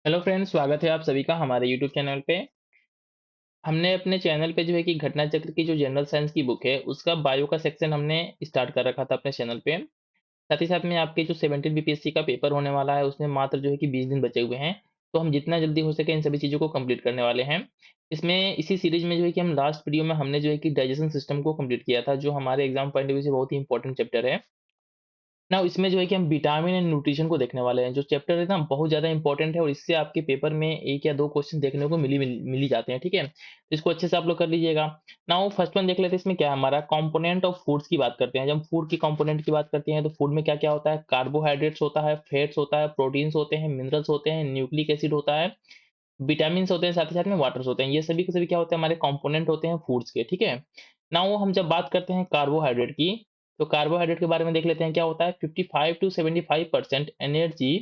Hello friends, स्वागत है आप सभी का हमारे यूट्यूब चैनल पे। हमने अपने चैनल पे जो है कि घटना चक्र की जो जनरल साइंस की बुक है, उसका बायो का सेक्शन हमने स्टार्ट कर रखा था अपने चैनल पे। साथ ही साथ में आपके जो 17 बीपीएससी का पेपर होने वाला है, उसमें मात्र जो है कि 20 दिन बचे हुए हैं। तो हम जितना जल्दी हो सके इन सभी चीज़ों को कंप्लीट करने वाले हैं। इसमें इसी सीरीज में जो है कि हम लास्ट वीडियो में हमने जो है कि डाइजेशन सिस्टम को कंप्लीट किया था, जो हमारे एग्जाम पॉइंट ऑफ व्यू से बहुत ही इंपॉर्टेंट चैप्टर है। ना इसमें जो है कि हम विटामिन एंड न्यूट्रिशन को देखने वाले हैं। जो चैप्टर है ना बहुत ज़्यादा इंपॉर्टेंट है और इससे आपके पेपर में 1 या 2 क्वेश्चन देखने को मिल ही जाते हैं, ठीक है? तो इसको अच्छे से आप लोग कर लीजिएगा। नाउ फर्स्ट वन देख लेते हैं, इसमें क्या है हमारा कंपोनेंट ऑफ फूड्स की बात करते हैं। जब हम फूड की कंपोनेंट की बात करते हैं तो फूड में क्या-क्या होता है? कार्बोहाइड्रेट्स होता है, फैट्स होता है, प्रोटीन्स होते हैं, मिनरल्स होते हैं, न्यूक्लिक एसिड होता है, विटामिन्स होते हैं, साथ ही साथ में वाटर्स होते हैं। ये सभी के सभी क्या होते हैं? हमारे कंपोनेंट होते हैं फूड्स के, ठीक है? नाउ हम जब बात करते हैं कार्बोहाइड्रेट की, तो कार्बोहाइड्रेट के बारे में देख लेते हैं क्या होता है। 55 to 75% energy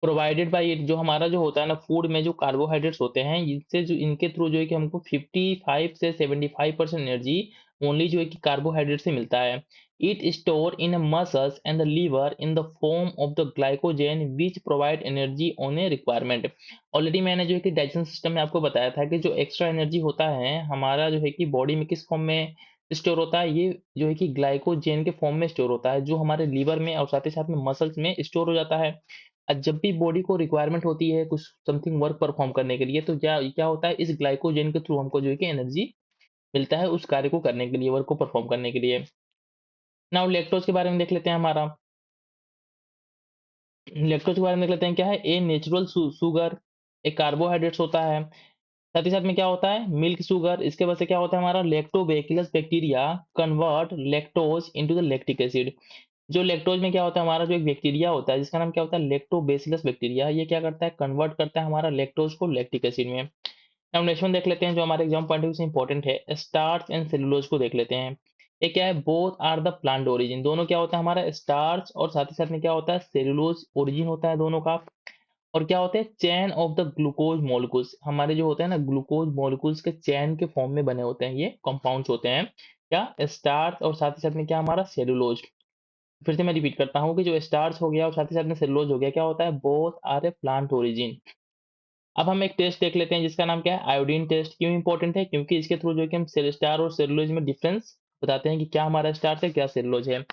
provided by it. जो हमारा जो होता है ना फूड में जो कार्बोहाइड्रेट्स होते हैं, इनसे जो इनके थ्रू जो है कि हमको 55 से 75% एनर्जी ओनली जो है कि कार्बोहाइड्रेट से मिलता है। It store in muscles and the liver in the form of the glycogen which provide energy on a requirement. Already मैंने जो है कि डाइजेशन सिस्टम में आपको बताया था कि जो एक्स्ट्रा एनर्जी होता है हमारा जो है कि बॉडी में किस फॉर्म में स्टोर होता है, ये जो है कि ग्लाइकोजन के फॉर्म में स्टोर होता है, जो हमारे लीवर में और साथ ही साथ में मसल्स में स्टोर हो जाता है। जब भी बॉडी को रिक्वायरमेंट होती है कुछ समथिंग वर्क परफॉर्म करने के लिए, तो क्या क्या होता है, इस ग्लाइकोजन के थ्रू हमको जो है कि एनर्जी मिलता है उस कार्य को करने के लिए, वर्क को परफॉर्म करने के लिए। नाउ लैक्टोज के बारे में देख लेते हैं हमारा। लैक्टोज के बारे में देख लेते हैं क्या है। ए नेचुरल शुगर, एक कार्बोहाइड्रेट्स होता है। साथ ही साथ में क्या होता है, मिल्क शुगर। इसके वजह से क्या होता है हमारा, lactobacillus bacteria convert lactose into the lactic acid. जो लैक्टोज में क्या होता है, हमारा जो एक बैक्टीरिया होता है जिसका नाम क्या होता है, लैक्टोबैसिलस बैक्टीरिया, ये क्या करता है, कन्वर्ट करता है हमारा लैक्टोज को लैक्टिक एसिड में। अब नेक्स्ट वन देख लेते हैं जो हमारे एग्जाम पॉइंट ऑफ व्यू से इंपॉर्टेंट है, स्टार्च एंड सेलुलोज को देख लेते हैं। ये क्या है, both are the plant origin. दोनों क्या होता है हमारा, स्टार्च और साथ ही साथ में क्या होता है, सेलुलोज ओरिजिन होता है दोनों का। और क्या होते हैं, chain of the glucose molecules. हमारे जो होते हैं ना ग्लूकोज मॉलिक्यूल्स के चेन के फॉर्म में बने होते हैं, ये कंपाउंड्स होते हैं क्या, स्टार्च और साथ ही साथ में क्या हमारा सेलुलोज। फिर से मैं रिपीट करता हूँ कि जो स्टार्च हो गया और साथ ही साथ में सेलुलोज हो गया, क्या होता है, both are a plant origin. अब हम एक टेस्ट देख लेते हैं जिसका नाम क्या है, आयोडीन टेस्ट। क्यों इंपॉर्टेंट है, क्योंकि इसके थ्रू जो है कि हम स्टार और सेलुलोज में डिफरेंस बताते हैं कि क्या हमारा स्टार्च है क्या सेलुलोज है।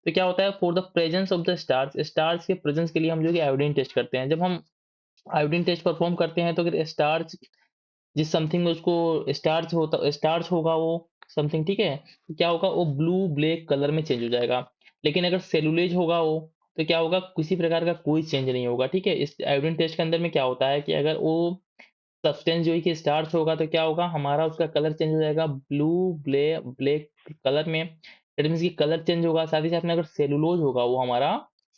तो क्या होता है, for the presence of the starch, starch के प्रेजेंस के लिए हम जो है कि आयोडीन टेस्ट करते हैं। जब हम आयोडीन टेस्ट परफॉर्म करते हैं तो अगर स्टार्च जिस समथिंग में उसको स्टार्च होता स्टार्च होगा वो समथिंग, ठीक है, तो क्या होगा, वो ब्लू ब्लैक कलर में चेंज हो जाएगा। लेकिन अगर सेलुलेज होगा वो, तो क्या होगा, किसी प्रकार का कोई चेंज नहीं होगा, ठीक है। इस आयोडीन टेस्ट के अंदर में क्या होता है कि अगर वो सब्सटेंस जो है कि स्टार्च होगा तो क्या होगा, हमारा उसका कलर चेंज हो जाएगा ब्लू ब्लैक कलर में। दैट मीन्स कि कलर चेंज होगा। साथ ही साथ में अगर सेलुलोज होगा वो हमारा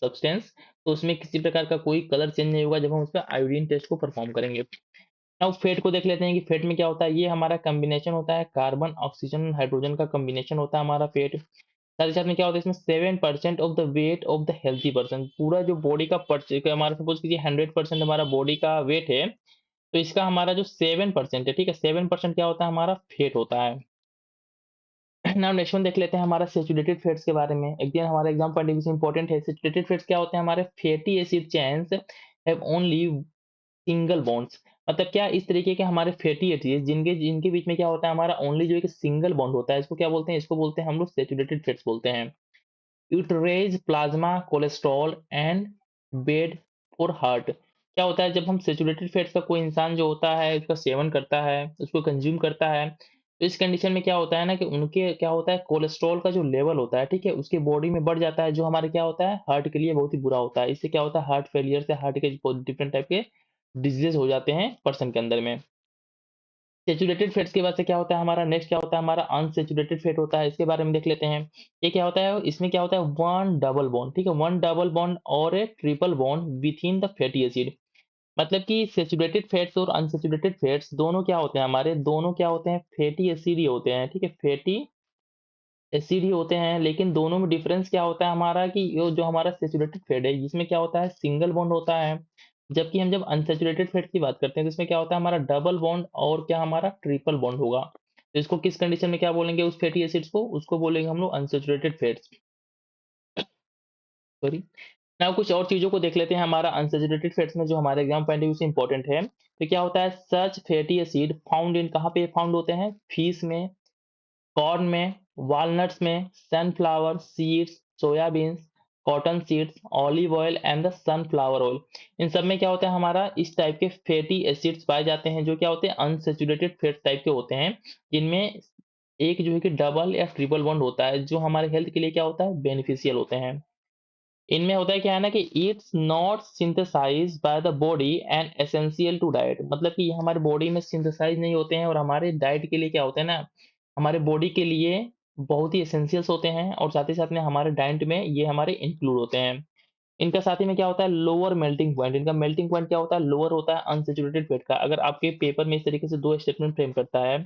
सब्सटेंस, तो उसमें किसी प्रकार का कोई कलर चेंज नहीं होगा जब हम उसका आयोडीन टेस्ट को परफॉर्म करेंगे। अब फेट को देख लेते हैं कि फेट में क्या होता है। ये हमारा कॉम्बिनेशन होता है, कार्बन ऑक्सीजन हाइड्रोजन का कॉम्बिनेशन होता है हमारा फेट। साथ ही साथ में क्या होता है, इसमें 7% of the weight of the healthy person. पूरा जो बॉडी का हमारा सपोज कीजिए 100% हमारा बॉडी का वेट है, तो इसका हमारा जो 7% है, ठीक है, 7% क्या होता है, हमारा फेट होता है। नाउ नेक्स्ट वन देख लेते हैं हमारा सैचुरेटेड फैट्स के बारे में। अगेन हमारा एग्जाम पॉइंट ऑफ व्यू से इंपॉर्टेंट है। सैचुरेटेड फैट्स क्या होते हैं, हमारे fatty acid chains have only single bonds. मतलब क्या, इस तरीके के हमारे फैटी एसिड जिनके जिनके बीच में क्या होता है, हमारा ओनली जो है कि सिंगल बॉन्ड होता है, इसको क्या बोलते हैं, इसको बोलते हैं हम लोग सैचुरेटेड फैट्स बोलते हैं। It raise plasma cholesterol and bad for heart. क्या होता है, जब हम सैचुरेटेड फैट्स का कोई इंसान जो होता है उसका सेवन करता है, उसको कंज्यूम करता है, तो इस कंडीशन में क्या होता है ना कि उनके क्या होता है, कोलेस्ट्रॉल का जो लेवल होता है, ठीक है, उसके बॉडी में बढ़ जाता है, जो हमारे क्या होता है, हार्ट के लिए बहुत ही बुरा होता है। इससे क्या होता है, हार्ट फेलियर से हार्ट के डिफरेंट टाइप के डिजीजेस हो जाते हैं पर्सन के अंदर में। सैचुरेटेड फैट्स के बाद से क्या होता है हमारा, नेक्स्ट क्या होता है हमारा, अनसैचुरेटेड फैट होता है। इसके बारे में देख लेते हैं। ये क्या होता है, इसमें क्या होता है, वन डबल बॉन्ड, ठीक है, वन डबल बॉन्ड और ए triple bond with in the fatty acid. मतलब कि सैचुरेटेड फैट्स और अनसैचुरेटेड फैट्स दोनों क्या होते हैं, हमारे दोनों क्या होते हैं, फैटी एसिड ही होते हैं, ठीक है, फैटी एसिड ही होते हैं। लेकिन दोनों में डिफरेंस क्या होता है हमारा, कि ये जो हमारा सैचुरेटेड फैट है इसमें क्या होता है, सिंगल बॉन्ड होता है। जबकि हम जब अनसैचुरेटेड फैट की बात करते हैं तो इसमें क्या होता है, हमारा डबल बॉन्ड और क्या हमारा ट्रिपल बॉन्ड होगा। तो इसको किस कंडीशन में क्या बोलेंगे, उस फैटी एसिड्स को, उसको बोलेंगे हम लोग अनसैचुरेटेड फैट्स, सॉरी। नाउ कुछ और चीज़ों को देख लेते हैं हमारा अनसैचुरेटेड फैट्स में जो हमारे एग्जाम पॉइंट ऑफ व्यू से इंपॉर्टेंट है। तो क्या होता है सच फैटी एसिड फाउंड इन कहाँ पे फाउंड होते हैं? फिश में, कॉर्न में, वॉलनट्स में, sunflower seeds, soybeans, cotton seeds, olive oil and the sunflower oil. इन सब में क्या होता है हमारा इस टाइप के फैटी एसिड्स पाए जाते हैं जो क्या होते हैं अनसैचुरेटेड फैट्स टाइप के होते हैं, जिनमें एक जो है कि डबल या ट्रिपल बॉन्ड होता है जो हमारे हेल्थ के लिए क्या होता है बेनिफिशियल होते हैं। इनमें होता है क्या है ना कि it's not synthesize by the body and essential to diet, मतलब कि ये हमारे बॉडी में सिंथेसाइज नहीं होते हैं और हमारे डाइट के लिए क्या होते हैं ना हमारे बॉडी के लिए बहुत ही एसेंशियल्स होते हैं और साथ ही साथ में हमारे डाइट में ये हमारे इंक्लूड होते हैं। इनका साथ ही में क्या होता है लोअर मेल्टिंग पॉइंट, इनका मेल्टिंग पॉइंट क्या होता है लोअर होता है अनसेचुरेटेड फैट का। अगर आपके पेपर में इस तरीके से दो स्टेटमेंट फ्रेम करता है,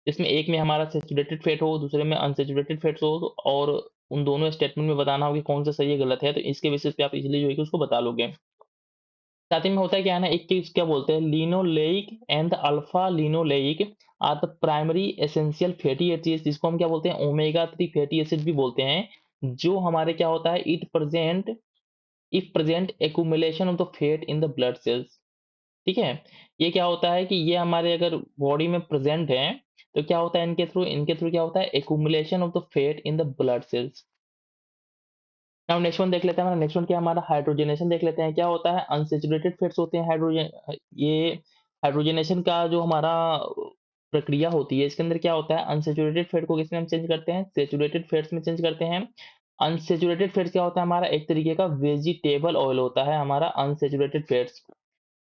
इसमें एक में हमारा सैचुरेटेड फैट हो, दूसरे में अनसैचुरेटेड फैट्स हो, और उन दोनों स्टेटमेंट में बताना हो कि कौन सा सही है गलत है, तो इसके बेसिस पे आप इजीली जो है कि उसको बता लोगे। साथ ही में होता है क्या है ना एक चीज क्या बोलते हैं linoleic and alpha linoleic are the primary essential fatty acids, जिसको हम क्या बोलते हैं ओमेगा 3 फैटी एसिड भी बोलते हैं, जो हमारे क्या होता है if present accumulation of the fat in the blood cells. ठीक है, ये क्या होता है कि ये हमारे अगर बॉडी में प्रेजेंट है तो क्या होता है इनके थ्रू क्या होता है accumulation of the fat in the blood cells. Now next one देख लेते हैं, नेक्स्ट वन क्या है हमारा हाइड्रोजनेशन देख लेते हैं। क्या होता है अनसैचुरेटेड फैट्स होते हैं हाइड्रोजन, ये हाइड्रोजनेशन का जो हमारा प्रक्रिया होती है इसके अंदर क्या होता है अनसैचुरेटेड फैट को किसमें हम चेंज करते हैं सैचुरेटेड फैट्स में चेंज करते हैं। अनसैचुरेटेड फैट्स क्या होता है हमारा एक तरीके का वेजिटेबल ऑयल होता है हमारा अनसैचुरेटेड फैट्स।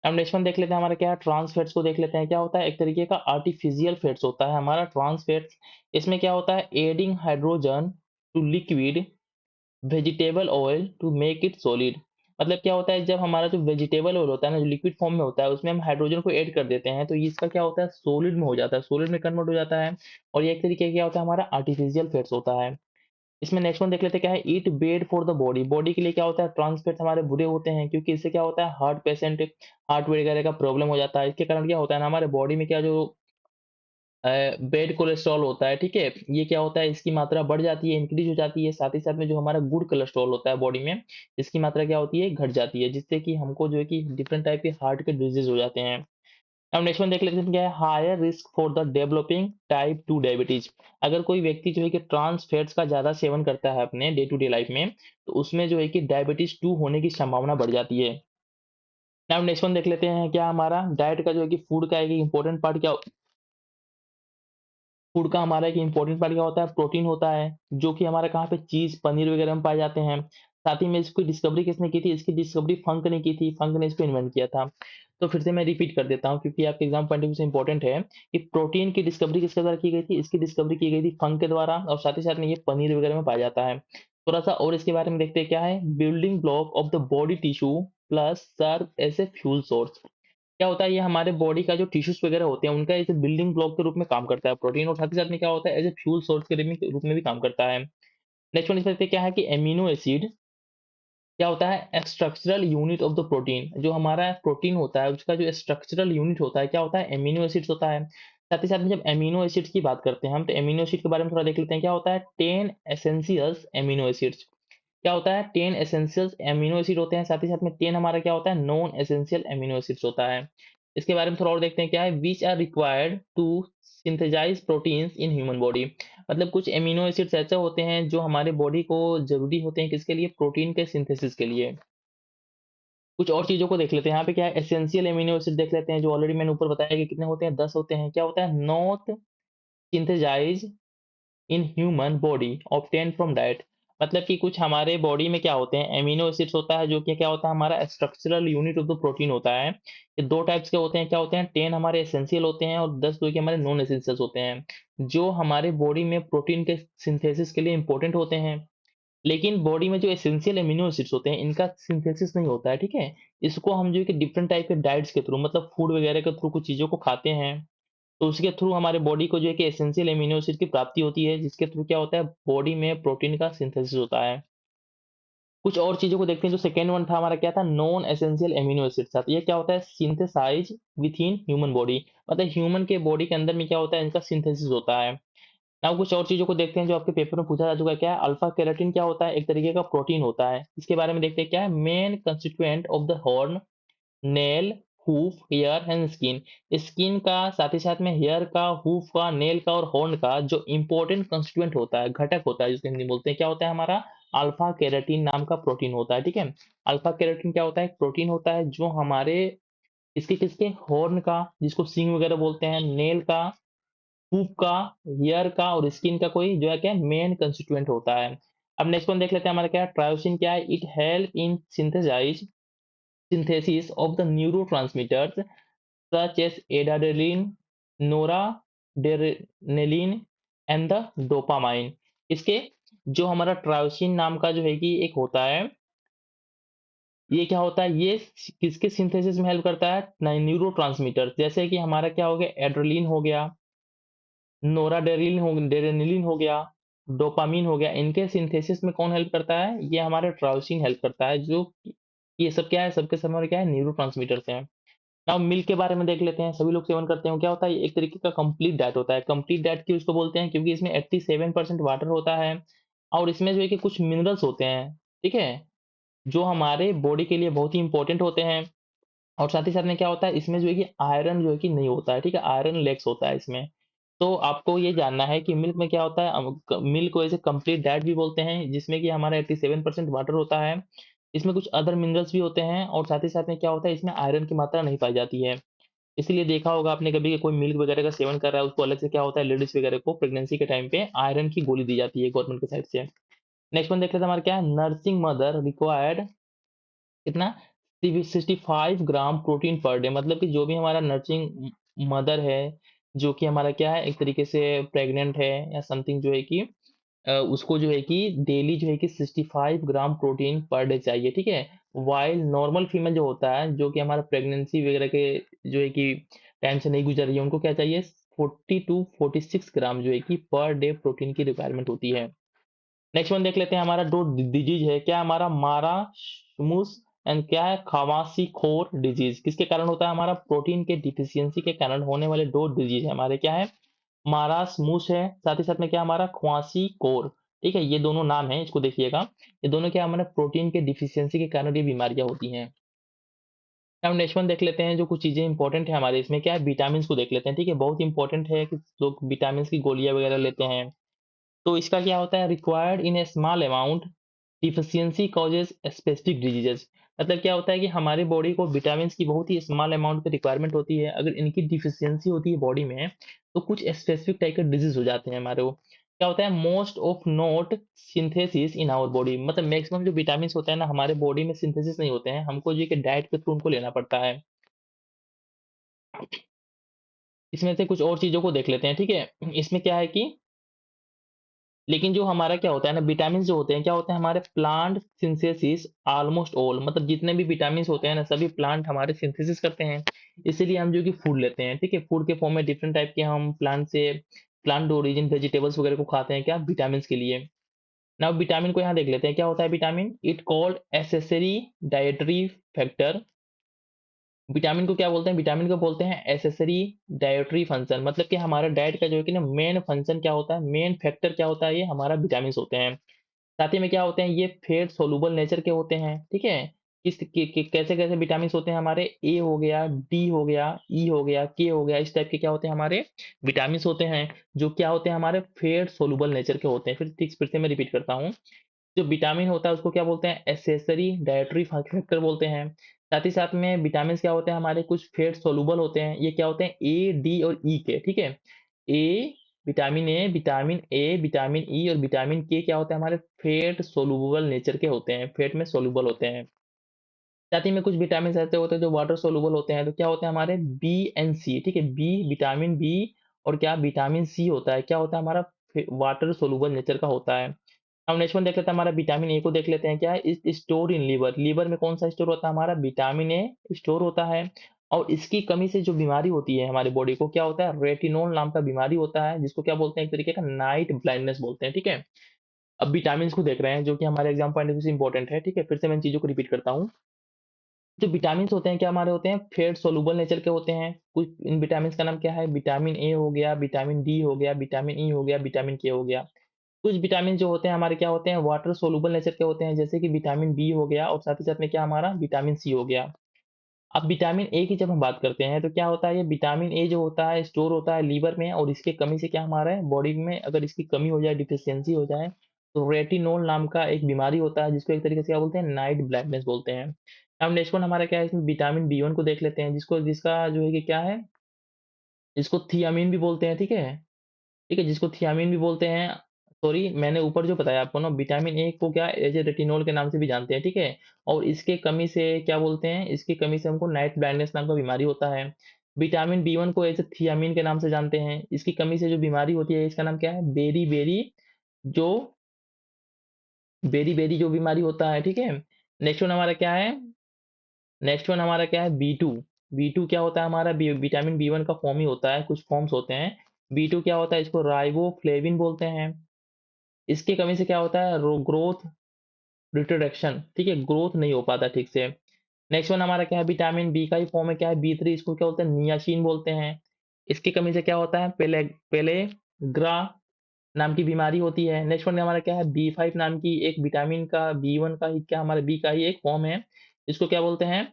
अब नेक्स्ट वन देख लेते हैं हमारा क्या है ट्रांस फैट्स को देख लेते हैं। क्या होता है एक तरीके का आर्टिफिशियल फैट्स होता है हमारा ट्रांस फैट्स। इसमें क्या होता है adding hydrogen to liquid vegetable oil to make it solid. मतलब क्या होता है जब हमारा जो वेजिटेबल ऑयल होता है ना जो लिक्विड फॉर्म में होता है उसमें हम हाइड्रोजन को ऐड कर देते हैं तो ये इसका क्या होता है सॉलिड में हो जाता है, सॉलिड में कन्वर्ट हो जाता है। और ये एक तरीके का क्या होता है हमारा आर्टिफिशियल फैट्स होता है। इसमें नेक्स्ट वन देख लेते हैं क्या है eat bad for the body. Body के लिए क्या होता है ट्रांस फैट्स हमारे बुरे होते हैं क्योंकि इससे क्या होता है हार्ट वगैरह का प्रॉब्लम हो जाता है। इसके कारण क्या होता है ना हमारे बॉडी में क्या जो बैड कोलेस्ट्रॉल होता है, ठीक है, ये क्या होता है इसकी मात्रा बढ़ जाती है इंक्रीज हो जाती है। साथ ही साथ में जो हमारा गुड कोलेस्ट्रॉल होता है बॉडी में इसकी मात्रा क्या होती है घट जाती है, जिससे कि हमको जो है कि डिफरेंट टाइप के हार्ट के डिजीज हो जाते हैं। अब नेक्स्ट वन देख लेते हैं क्या है higher risk for the developing type 2 diabetes. अगर कोई व्यक्ति जो है कि ट्रांस फैट्स का ज्यादा सेवन करता है अपने डे टू डे लाइफ में तो उसमें जो है कि डायबिटीज 2 होने की संभावना बढ़ जाती है। अब नेक्स्ट वन देख लेते हैं क्या हमारा डाइट का जो है कि फूड का एक इंपॉर्टेंट पार्ट क्या फूड का हमारा एक इम्पोर्टेंट पार्ट क्या होता है प्रोटीन होता है, जो कि हमारा कहाँ पे चीज़, पनीर वगैरह में पाए जाते हैं। साथ ही में इसकी डिस्कवरी किसने की थी? इसकी डिस्कवरी फंक ने की थी, फंक ने इसको इन्वेंट किया था। तो फिर से मैं रिपीट कर देता हूँ क्योंकि आपके एग्जाम पॉइंट ऑफ व्यू से इंपॉर्टेंट है कि प्रोटीन की डिस्कवरी किसके द्वारा की गई थी? इसकी डिस्कवरी की गई थी फंक के द्वारा और साथ ही साथ में ये पनीर वगैरह में पाया जाता है। थोड़ा-सा और इसके बारे में देखते हैं क्या है? Building block of the body tissue plus serve as a fuel source. क्या होता है ये हमारे बॉडी का जो टिश्यूज वगैरह होते हैं उनका एक बिल्डिंग ब्लॉक के रूप में काम करता है प्रोटीन, और साथ ही साथ में क्या होता है एज ए फ्यूल सोर्स के रूप में भी काम करता है। नेक्स्ट वन इसमें क्या है कि एमिनो एसिड क्या होता है structural unit of the protein. जो हमारा प्रोटीन होता है उसका जो स्ट्रक्चरल यूनिट होता है क्या होता है एमिनो एसिड्स होता है। साथ ही साथ में जब एमिनो एसिड्स की बात करते हैं हम तो एमिनो एसिड के बारे में थोड़ा देख लेते हैं। क्या होता है 10 एसेंशियल्स एमिनो एसिड्स। क्या होता है 10 एसेंशियल एमिनो एसिड होते हैं, साथ ही साथ में 10 हमारा क्या होता है नॉन एसेंशियल एमिनो एसिड्स होता है। इसके बारे में थोड़ा और देखते हैं क्या है which are required to synthesize proteins in human body. मतलब कुछ एमिनो एसिड्स ऐसे होते हैं जो हमारे बॉडी को जरूरी होते हैं किसके लिए प्रोटीन के सिंथेसिस के लिए। कुछ और चीजों को देख लेते हैं यहाँ पे क्या है एसेंशियल एमिनो एसिड देख लेते हैं जो ऑलरेडी मैंने ऊपर बताया कि कितने होते हैं 10 होते हैं। क्या होता है not synthesize in human body obtain from diet. मतलब कि कुछ हमारे बॉडी में क्या होते हैं एमिनो एसिड्स होता है जो कि क्या होता है हमारा structural unit of the protein होता है। ये दो टाइप्स के होते हैं, क्या होते हैं 10 हमारे एसेंशियल होते हैं और 10 जो कि हमारे नॉन एसेंशियल्स होते हैं, जो हमारे बॉडी में प्रोटीन के सिंथेसिस के लिए इंपॉर्टेंट होते हैं। लेकिन बॉडी में जो एसेंशियल एमिनो एसिड्स होते हैं इनका सिंथेसिस नहीं होता है, ठीक है। इसको हम जो है कि डिफरेंट टाइप के डाइट्स के थ्रू मतलब फूड वगैरह के थ्रू कुछ चीज़ों को खाते हैं तो उसके थ्रू हमारे बॉडी को जो है कि एसेंशियल एमिनो एसिड की प्राप्ति होती है, जिसके थ्रू क्या होता है बॉडी में प्रोटीन का सिंथेसिस होता है। कुछ और चीज़ों को देखते हैं। जो सेकंड वन था हमारा क्या था नॉन एसेंशियल एमिनो एसिड्स था। तो ये क्या होता है synthesize within human body, मतलब ह्यूमन के बॉडी के अंदर में क्या होता है इनका सिंथेसिस होता है। अब कुछ और चीज़ों को देखते हैं जो आपके पेपर में पूछा जा चुका है। क्या है? अल्फा केराटिन क्या होता है? एक तरीके का प्रोटीन होता है। इसके बारे में देखते हैं क्या है? Main constituent of the horn, nail, hoof, hair and skin. Skin का, साथ ही साथ में हेयर का, हूफ का, नेल का और हॉर्न का जो इंपॉर्टेंट कंस्टिट्यूएंट होता है, घटक होता है, जिसको हिंदी में बोलते हैं, क्या होता है हमारा? अल्फा केराटिन नाम का प्रोटीन होता है, ठीक है? अल्फा केराटिन क्या होता है? एक प्रोटीन होता है जो हमारे किसके हॉर्न का, जिसको सींग वगैरह बोलते हैं, नेल का, हूफ का, हेयर का और स्किन का कोई जो है क्या मेन कंस्टिट्यूएंट होता है। अब नेक्स्ट वन देख लेते हैं हमारा क्या है? ट्रायोसिन क्या है? It help in synthesis of the neurotransmitters such as adrenaline, noradrenaline and the dopamine। इसके जो हमारा ट्रायोसिन नाम का जो है कि एक होता है, ये क्या होता है? ये किसके सिंथेसिस में हेल्प करता है? न्यूरोट्रांसमीटर, जैसे कि हमारा क्या हो गया? एड्रेनलिन हो गया, डेरेनिलिन हो गया, डोपामाइन हो गया। इनके सिंथेसिस में कौन हेल्प करता है? ये हमारा ट्रायोसिन हेल्प करता है, जो ये सब क्या है? सबके सब हमारे क्या है? न्यूरोट्रांसमीटर्स हैं। नाउ मिल्क के बारे में देख लेते हैं। सभी लोग सेवन करते हैं। क्या होता है? ये एक तरीके का कंप्लीट डाइट होता है। कंप्लीट डाइट क्यों इसको बोलते हैं? क्योंकि इसमें 87% वाटर होता है और इसमें जो है कि कुछ मिनरल्स होते हैं, ठीक है? जो हमारे बॉडी के लिए बहुत ही इंपॉर्टेंट होते हैं। और साथ ही साथ में क्या होता है? इसमें जो है कि आयरन जो है कि नहीं होता है, ठीक है? आयरन लेस होता है इसमें। तो आपको ये जानना है कि मिल्क में क्या होता है? मिल्क को ऐसे कंप्लीट डाइट भी बोलते हैं, जिसमें कि हमारा 87% वाटर होता है। इसमें कुछ अदर मिनरल्स भी होते हैं और साथ ही साथ में क्या होता है? इसमें आयरन की मात्रा नहीं पाई जाती है। इसीलिए देखा होगा आपने कभी कि कोई मिल्क वगैरह का सेवन कर रहा है, उसको अलग से क्या होता है? लेडीज़ वगैरह को प्रेगनेंसी के टाइम पे आयरन की गोली दी जाती है गवर्नमेंट की साइड से। नेक्स्ट वन देख लेते हैं हमारा क्या है? नर्सिंग मदर रिक्वायर्ड कितना? 65 ग्राम प्रोटीन पर डे। मतलब कि जो भी हमारा नर्सिंग मदर है, जो कि हमारा क्या है? एक तरीके से प्रेग्नेंट है या समथिंग, जो है कि उसको जो है कि डेली जो है कि 65 ग्राम प्रोटीन पर डे चाहिए, ठीक है? व्हाइल नॉर्मल फीमेल जो होता है, जो कि हमारा प्रेगनेंसी वगैरह के जो है कि टाइम से नहीं गुजर रही है, उनको क्या चाहिए? 40 टू 46 ग्राम जो है कि पर डे प्रोटीन की रिक्वायरमेंट होती है। नेक्स्ट वन देख लेते हैं हमारा जो डिजीज है, क्या हमारा? मारास्मुस एंड क्या है? खवासी खोर डिजीज। किसके कारण होता है? हमारा प्रोटीन के डिफिशियंसी के कारण होने वाले दो डिजीज है हमारे, क्या है? मारास्मुस है, साथ ही साथ में क्या हमारा? ख्वासी कोर, ठीक है? ये दोनों नाम है, इसको देखिएगा। ये दोनों क्या हमारे प्रोटीन के डिफिशियंसी के कारण ये बीमारियां होती हैं। अब नेक्स्ट वन देख लेते हैं, जो कुछ चीजें इंपॉर्टेंट है हमारे इसमें, क्या है? विटामिन को देख लेते हैं, ठीक है? बहुत इंपॉर्टेंट है कि लोग विटामिन की गोलियां वगैरह लेते हैं। तो इसका क्या होता है? Required in A small amount, deficiency causes specific diseases. मतलब क्या होता है कि हमारे बॉडी को विटामिन की बहुत ही स्मॉल अमाउंट की रिक्वायरमेंट होती है। अगर इनकी डिफिशियंसी होती है बॉडी में, तो कुछ स्पेसिफिक टाइप के डिजीज हो जाते हैं हमारे को। क्या होता है? Most of not synthesis in our body. मतलब मैक्सिमम जो विटामिन होते हैं ना, हमारे बॉडी में सिंथेसिस नहीं होते हैं, हमको जो है कि डाइट के थ्रू उनको लेना पड़ता है। इसमें से कुछ और चीजों को देख लेते हैं, ठीक है? इसमें क्या है कि लेकिन जो हमारा क्या होता है ना, विटामिन जो होते हैं, क्या होते हैं? हमारे प्लांट सिंथेसिस ऑलमोस्ट ऑल, मतलब जितने भी विटामिन होते हैं ना, सभी प्लांट हमारे सिंथेसिस करते हैं। इसीलिए हम जो कि फूड लेते हैं, ठीक है? फूड के फॉर्म में डिफरेंट टाइप के हम प्लांट ओरिजिन वेजिटेबल्स वगैरह को खाते हैं, क्या? विटामिन के लिए। नाउ विटामिन को यहाँ देख लेते हैं, क्या होता है vitamin? It called accessory dietary factor. Vitamin को क्या बोलते हैं? विटामिन को बोलते हैं एसेसरी डाइटरी फंक्शन। मतलब कि हमारा डाइट का जो है कि ना मेन फंक्शन क्या होता है? मेन फैक्टर क्या होता है? ये हमारा विटामिन होते हैं। साथ ही में क्या होते हैं? ये फेट सोलुबल नेचर के होते हैं, ठीक है? कैसे-कैसे विटामिन्स होते हैं हमारे? ए हो गया, डी हो गया, ई हो गया, के हो गया, इस टाइप के क्या होते हैं हमारे? विटामिन्स होते हैं, जो क्या होते हैं हमारे? फेट सोलुबल नेचर के होते हैं। फिर से मैं रिपीट करता हूँ। जो विटामिन होता है उसको क्या बोलते हैं? एसेसरी डाइटरी फैक्टर बोलते हैं। साथ ही साथ में विटामिन्स क्या होते हैं हमारे? कुछ फेट सोलुबल होते हैं। ये क्या होते हैं? ए, डी और ई के, ठीक है? ए, विटामिन ए, विटामिन ई और विटामिन के क्या होते हैं हमारे? फेट सोलुबल नेचर के होते हैं, फेट में सोलुबल होते हैं। साथ ही में कुछ विटामिन ऐसे होते हैं जो वाटर सोलुबल होते हैं, तो क्या होते हैं हमारे? बी एंड सी, ठीक है? बी, विटामिन बी और क्या? विटामिन सी होता है, क्या होता है हमारा? वाटर सोलुबल नेचर का होता है। अब नेक्स्ट वन देख लेते हैं, हमारा विटामिन ए को देख लेते हैं, क्या है? इस स्टोर इन लीवर। लीवर में कौन सा स्टोर होता है हमारा? विटामिन ए स्टोर होता है। और इसकी कमी से जो बीमारी होती है हमारी बॉडी को, क्या होता है? रेटिनोल नाम का बीमारी होता है, जिसको क्या बोलते हैं? एक तरीके का नाइट ब्लाइंडनेस बोलते हैं, ठीक है? अब विटामिन को देख रहे हैं, जो कि हमारे एग्जाम पॉइंट ऑफ व्यू से इंपॉर्टेंट है, ठीक है? फिर से मैं इन चीजों को रिपीट करता हूँ। जो विटामिन्स होते हैं क्या हमारे होते हैं फैट सॉल्युबल नेचर के होते हैं। कुछ इन विटामिन्स का नाम क्या है, विटामिन ए हो गया, विटामिन डी हो गया, विटामिन ई हो गया, विटामिन के हो गया। कुछ विटामिन जो होते हैं हमारे क्या होते हैं वाटर सॉल्युबल नेचर के होते हैं, जैसे कि विटामिन बी हो गया और साथ ही साथ में क्या हमारा विटामिन सी हो गया। अब विटामिन ए की जब हम बात करते हैं तो क्या होता है, ये विटामिन ए जो होता है स्टोर होता है लीवर में, और इसके कमी से क्या हमारा है बॉडी में अगर इसकी कमी हो जाए, डिफिशियंसी हो जाए, तो रेटिनोल नाम का एक बीमारी होता है जिसको एक तरीके से क्या बोलते हैं नाइट ब्लाइंडनेस बोलते हैं। अब नेक्स्ट वन हमारा क्या है, इसमें विटामिन बी वन को देख लेते हैं, जिसका जो है कि क्या है, इसको थियामिन भी बोलते हैं, ठीक है, जिसको थियामिन भी बोलते हैं। सॉरी, मैंने ऊपर जो बताया आपको ना, विटामिन ए को क्या एज ए रेटिनोल के नाम से भी जानते हैं, ठीक है। और इसके कमी से क्या बोलते हैं, इसकी कमी से हमको नाइट ब्लाइंडनेस नाम का बीमारी होता है। विटामिन बी वन को एज ए थियामिन के नाम से जानते हैं, इसकी कमी से जो बीमारी होती है इसका नाम क्या है, बेरी बेरी, जो बेरी बेरी जो बीमारी होता है, ठीक है। नेक्स्ट वन हमारा क्या है, नेक्स्ट वन हमारा क्या है, बी टू। बी टू क्या होता है हमारा, विटामिन बी वन का फॉर्म ही होता है, कुछ फॉर्म्स होते हैं। बी टू क्या होता है, इसको राइबोफ्लेविन बोलते हैं। इसकी कमी से क्या होता है, ग्रोथ रिटरडेक्शन, ठीक है, ग्रोथ नहीं हो पाता ठीक से। नेक्स्ट वन हमारा क्या है, विटामिन बी का ही फॉर्म है क्या है, बी थ्री, इसको क्या बोलते हैं नियासिन बोलते हैं। इसकी कमी से क्या होता है, पेलेग्रा नाम की बीमारी होती है। नेक्स्ट वन हमारा क्या है, बी फाइव नाम की एक विटामिन का बी वन का ही क्या हमारे बी का ही एक फॉर्म है, इसको क्या बोलते हैं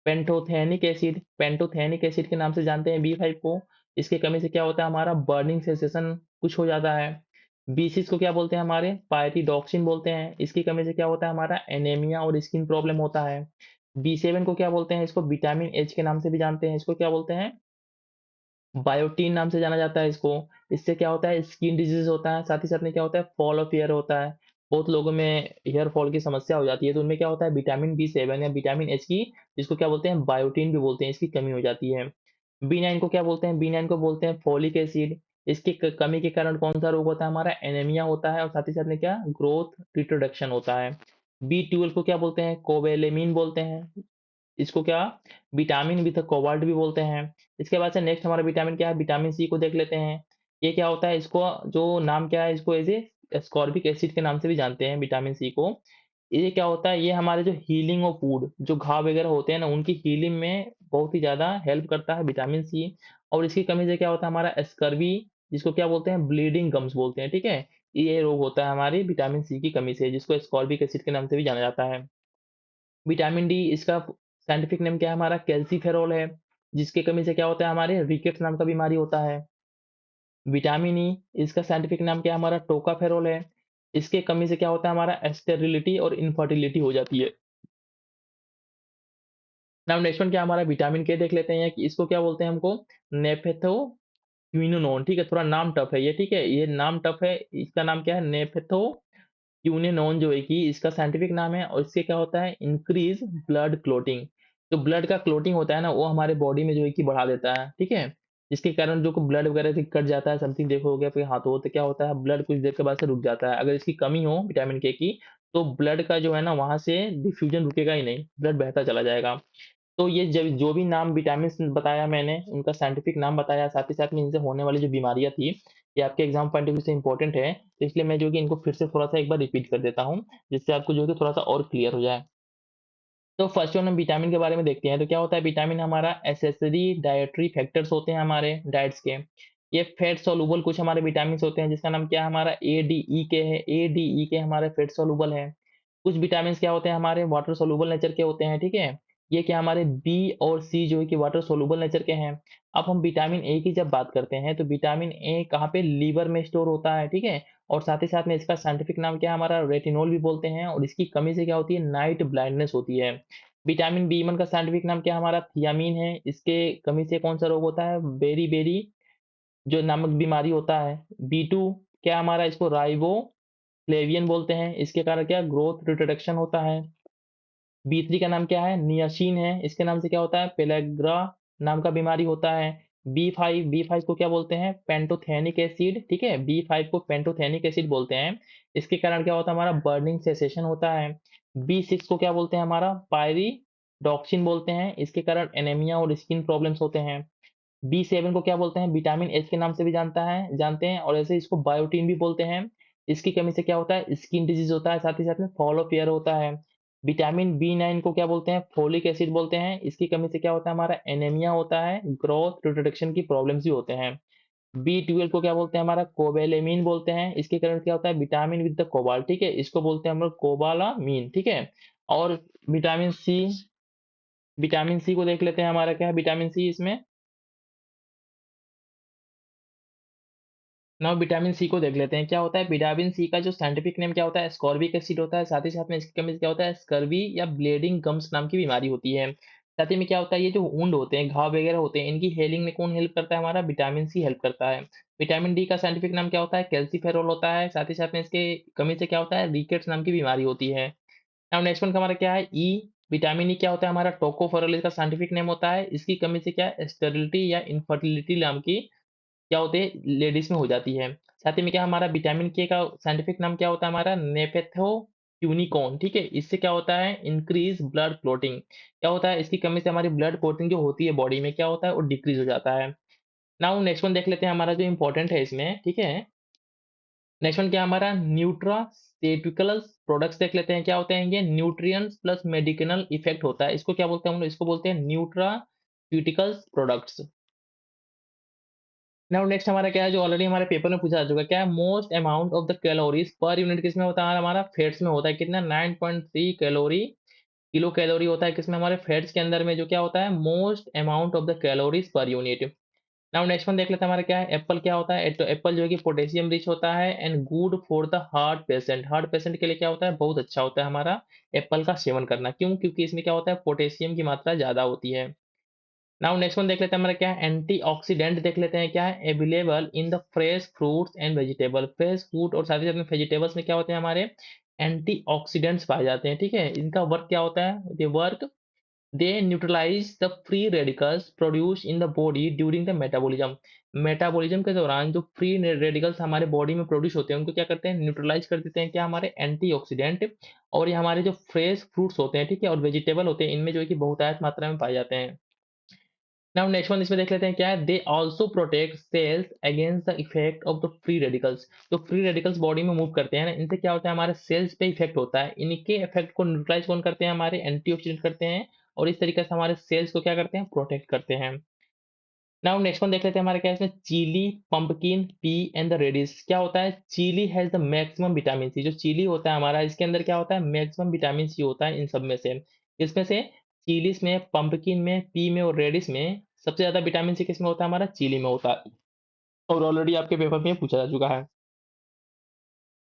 पेंटोथेनिक एसिड के नाम से जानते हैं बी5 को। इसकी कमी से क्या होता है, हमारा बर्निंग सेंसेशन कुछ हो जाता है। बी6 को क्या बोलते हैं, हमारे पायरिडॉक्सिन बोलते हैं। इसकी कमी से क्या होता है, हमारा एनीमिया और स्किन प्रॉब्लम होता है। बी7 को क्या बोलते हैं, इसको विटामिन एच के नाम से भी जानते हैं, इसको क्या बोलते हैं बायोटीन नाम से जाना जाता है इसको। इससे क्या होता है, स्किन डिजीज होता है, साथ ही साथ में क्या होता है, फॉल ऑफ हेयर होता है। बहुत लोगों में हेयर फॉल की समस्या हो जाती है, तो उनमें क्या होता है विटामिन बी7 या विटामिन एच की, जिसको क्या बोलते हैं बायोटीन भी बोलते हैं, इसकी कमी हो जाती है। बी नाइन को क्या बोलते हैं, बी नाइन को बोलते हैं फोलिक एसिड। इसकी कमी के कारण कौन सा रोग होता है, हमारा एनीमिया होता है, और साथ ही साथ में क्या ग्रोथ रिट्रोडक्शन होता है। बी12 को क्या बोलते हैं, कोवेलेमिन बोलते हैं। इसको क्या विटामिन विद कोबाल्ट भी बोलते हैं। इसके बाद से नेक्स्ट हमारा विटामिन क्या है, विटामिन सी को देख लेते हैं। ये क्या होता है, इसको जो नाम क्या है, इसको एज ए एस्कॉर्बिक एसिड के नाम से भी जानते हैं विटामिन सी को। ये क्या होता है, ये हमारे जो हीलिंग ऑफ वुंड, जो घाव वगैरह होते हैं ना, उनकी हीलिंग में बहुत ही ज़्यादा हेल्प करता है विटामिन सी। और इसकी कमी से क्या होता है, हमारा स्कर्वी, जिसको क्या बोलते हैं ब्लीडिंग गम्स बोलते हैं, ठीक है। ये रोग होता है हमारी विटामिन सी की कमी से, जिसको एस्कॉर्बिक एसिड के नाम से भी जाना जाता है। विटामिन डी, इसका साइंटिफिक नेम क्या है, हमारा कैल्सीफेरॉल है, जिसकी कमी से क्या होता है, हमारे रिकेट्स नाम का बीमारी होता है। विटामिन ई, इसका साइंटिफिक नाम क्या है, हमारा टोकाफेरॉल है। इसके कमी से क्या होता है, हमारा स्टेरिलिटी और इनफर्टिलिटी हो जाती है। नाउ नेक्स्ट वन क्या है, हमारा विटामिन के देख लेते हैं कि इसको क्या बोलते हैं हमको, नेफेथो क्विनोलोन, ठीक है, थोड़ा नाम टफ है ये, ठीक है, ये नाम टफ है। इसका नाम क्या है, नेफेथो यूनिनोन जो है कि इसका साइंटिफिक नाम है, और इससे क्या होता है इंक्रीज ब्लड क्लोटिंग। जो ब्लड का क्लोटिंग होता है ना, वो हमारे बॉडी में जो है कि बढ़ा देता है, ठीक है। जिसके कारण जो ब्लड वगैरह से कट जाता है, समथिंग देखोगे आपके हाथों, तो क्या होता है ब्लड कुछ देर के बाद से रुक जाता है। अगर इसकी कमी हो विटामिन के की, तो ब्लड का जो है ना वहां से डिफ्यूजन रुकेगा ही नहीं, ब्लड बहता चला जाएगा। तो ये जब जो भी नाम विटामिन बताया मैंने, उनका साइंटिफिक नाम बताया, साथ ही साथ में इनसे होने वाली जो बीमारियां थी, ये आपके एग्जाम पॉइंट ऑफ व्यू से इंपॉर्टेंट है, तो इसलिए मैं जो है कि इनको फिर से थोड़ा-सा एक बार रिपीट कर देता हूँ, जिससे आपको जो है कि थोड़ा-सा और क्लियर हो जाए। तो फर्स्ट वन हम विटामिन के बारे में देखते हैं, तो क्या होता है विटामिन, हमारा एसेसरी डाइटरी फैक्टर्स होते हैं हमारे डाइट्स के। ये फैट सॉल्युबल कुछ हमारे विटामिन्स होते हैं, जिसका नाम क्या है, हमारा ए-डी-ई के है, ए-डी-ई के हमारे फैट सॉल्युबल है। कुछ विटामिन्स क्या होते हैं, हमारे वाटर सॉल्युबल नेचर के होते हैं, ठीक है। ये क्या हमारे बी और सी जो है कि वाटर सॉल्युबल नेचर के हैं। अब हम विटामिन ए की जब बात करते हैं, तो विटामिन ए कहाँ पे, लीवर में स्टोर होता है, ठीक है। और साथ ही साथ में इसका साइंटिफिक नाम क्या है, हमारा रेटिनोल भी बोलते हैं, और इसकी कमी से क्या होती है, नाइट ब्लाइंडनेस होती है। विटामिन बी वन का साइंटिफिक नाम क्या है, हमारा थियामीन है। इसके कमी से कौन सा रोग होता है, बेरी बेरी जो नामक बीमारी होता है। बी टू क्या हमारा, इसको राइबो फ्लेवियन बोलते हैं, इसके कारण क्या ग्रोथ रिटरडक्शन होता है। बी थ्री का नाम क्या है, नियासिन है, इसके नाम से क्या होता है, पेलेग्रा नाम का बीमारी होता है। बी फाइव को क्या बोलते हैं, पेंटोथेनिक एसिड, ठीक है, बी फाइव को पेंटोथेनिक एसिड बोलते हैं। इसके कारण क्या होता है, हमारा बर्निंग सेसेशन होता है। बी सिक्स को क्या बोलते हैं, हमारा पायरिडॉक्सिन बोलते हैं, इसके कारण एनीमिया और स्किन प्रॉब्लम्स होते हैं। बी सेवन को क्या बोलते हैं, विटामिन एच के नाम से भी जानते हैं, और ऐसे इसको बायोटीन भी बोलते हैं। इसकी कमी से क्या होता है, स्किन डिजीज होता है, साथ ही साथ में फॉल ऑफ हेयर होता है। विटामिन बी 9 को क्या बोलते हैं, फोलिक एसिड बोलते हैं। इसकी कमी से क्या होता है, हमारा एनीमिया होता है, ग्रोथ रिप्रोडक्शन की प्रॉब्लम्स भी होते हैं। बी 12 को क्या बोलते हैं, हमारा कोबेलेमिन बोलते हैं। इसके कारण क्या होता है, विटामिन विद द कोबाल्ट, ठीक है, इसको बोलते हैं हम लोग कोबालामीन, ठीक है। और विटामिन सी, विटामिन सी को देख लेते हैं, हमारा क्या है विटामिन सी इसमें। नाउ विटामिन सी को देख लेते हैं, क्या होता है विटामिन सी का जो साइंटिफिक नेम क्या होता है, स्कॉर्बिक एसिड होता है। साथ ही साथ में इसकी कमी से क्या होता है, स्कर्वी या ब्लीडिंग गम्स नाम की बीमारी होती है। साथ ही में क्या होता है, ये जो वुंड होते हैं, घाव वगैरह होते हैं, इनकी हेलिंग में कौन हेल्प करता है, हमारा विटामिन सी हेल्प करता है। विटामिन डी का साइंटिफिक नाम क्या होता है, कैल्सीफेरॉल होता है। साथ ही साथ में इसके कमी से क्या होता है, रिकेट्स नाम की बीमारी होती है। नाउ नेक्स्ट वन का हमारा क्या है, ई। विटामिन ई क्या होता है, हमारा टोकोफेरोल इसका साइंटिफिक नेम होता है। इसकी कमी से क्या है, स्टेरिलिटी या इनफर्टिलिटी नाम की क्या होती है, लेडीज में हो जाती है। साथ ही में क्या हमारा विटामिन के का साइंटिफिक नाम क्या होता है, हमारा नेपेथोक्यूनिकॉन, ठीक है। इससे क्या होता है, इंक्रीज ब्लड क्लोटिंग। क्या होता है, इसकी कमी से हमारी ब्लड क्लोटिंग जो होती है बॉडी में क्या होता है, वो डिक्रीज हो जाता है। नाउ नेक्स्ट वन देख लेते हैं, हमारा जो इंपॉर्टेंट है इसमें, ठीक है। नेक्स्ट वन क्या है, हमारा न्यूट्रासेटिकल्स प्रोडक्ट्स देख लेते हैं, क्या होते हैं ये, न्यूट्रिएंट्स प्लस मेडिसिनल इफेक्ट होता है। इसको क्या बोलते हैं हम लोग, इसको बोलते हैं न्यूट्रास्यूटिकल्स प्रोडक्ट्स। नाउ नेक्स्ट हमारा क्या है, जो ऑलरेडी हमारे पेपर में पूछा जा चुका है, क्या है most amount of the calories per unit किसमें होता है, हमारा फैट्स में होता है। कितना, 9.3 कैलोरी किलो कैलोरी होता है किसमें, हमारे फैट्स के अंदर में, जो क्या होता है most amount of the calories per unit. Now next one देख लेते हैं, हमारा क्या है, एप्पल क्या होता है, तो एप्पल जो है कि पोटेशियम रिच होता है and good for the heart patient. Heart patient के लिए क्या होता है, बहुत अच्छा होता है हमारा एप्पल का सेवन करना। क्यों, क्योंकि इसमें क्या होता है, पोटेशियम की मात्रा ज्यादा होती है। नाउ नेक्स्ट वन देख लेते हैं, हमारा क्या है, एंटीऑक्सीडेंट देख लेते हैं, क्या है available in the fresh fruits and vegetable. Fresh fruit और साथ ही साथ में वेजिटेबल्स में क्या होते हैं, हमारे एंटीऑक्सीडेंट्स पाए जाते हैं, ठीक है। इनका वर्क क्या होता है, they work, they neutralize the free radicals produce in the body during the metabolism. Metabolism के दौरान जो फ्री रेडिकल्स हमारे बॉडी में प्रोड्यूस होते हैं, उनको क्या करते हैं, न्यूट्रलाइज कर देते हैं, क्या हमारे एंटीऑक्सीडेंट। और ये हमारे जो फ्रेश फ्रूट्स होते हैं, ठीक है, और वेजिटेबल होते हैं, इनमें जो है कि बहुतायत मात्रा में पाए जाते हैं। नाउ नेक्स्ट वन इसमें देख लेते हैं, क्या है, they also protect cells against the effect of the free radicals. जो फ्री रेडिकल्स बॉडी में मूव करते हैं ना, इनसे क्या होता है, हमारे सेल्स पे इफेक्ट होता है। इनके इफेक्ट को न्यूट्रलाइज कौन करते हैं, हमारे एंटीऑक्सीडेंट करते हैं। और इस तरीके से हमारे सेल्स को क्या करते हैं, प्रोटेक्ट करते हैं। नाउ नेक्स्ट वन देख लेते हैं, हमारे क्या है इसमें, chili, pumpkin, pea and the radish. क्या होता है, chili has the maximum vitamin C. जो चिली होता है हमारा, इसके अंदर क्या होता है, मैक्सिमम विटामिन सी होता है इन सब में से। इसमें से चिलीज में, पंपकिन में, पी में और रेडिश में सबसे ज्यादा विटामिन सी किसमें होता है, हमारा चिली में होता है। और ऑलरेडी आपके पेपर में पूछा जा चुका है।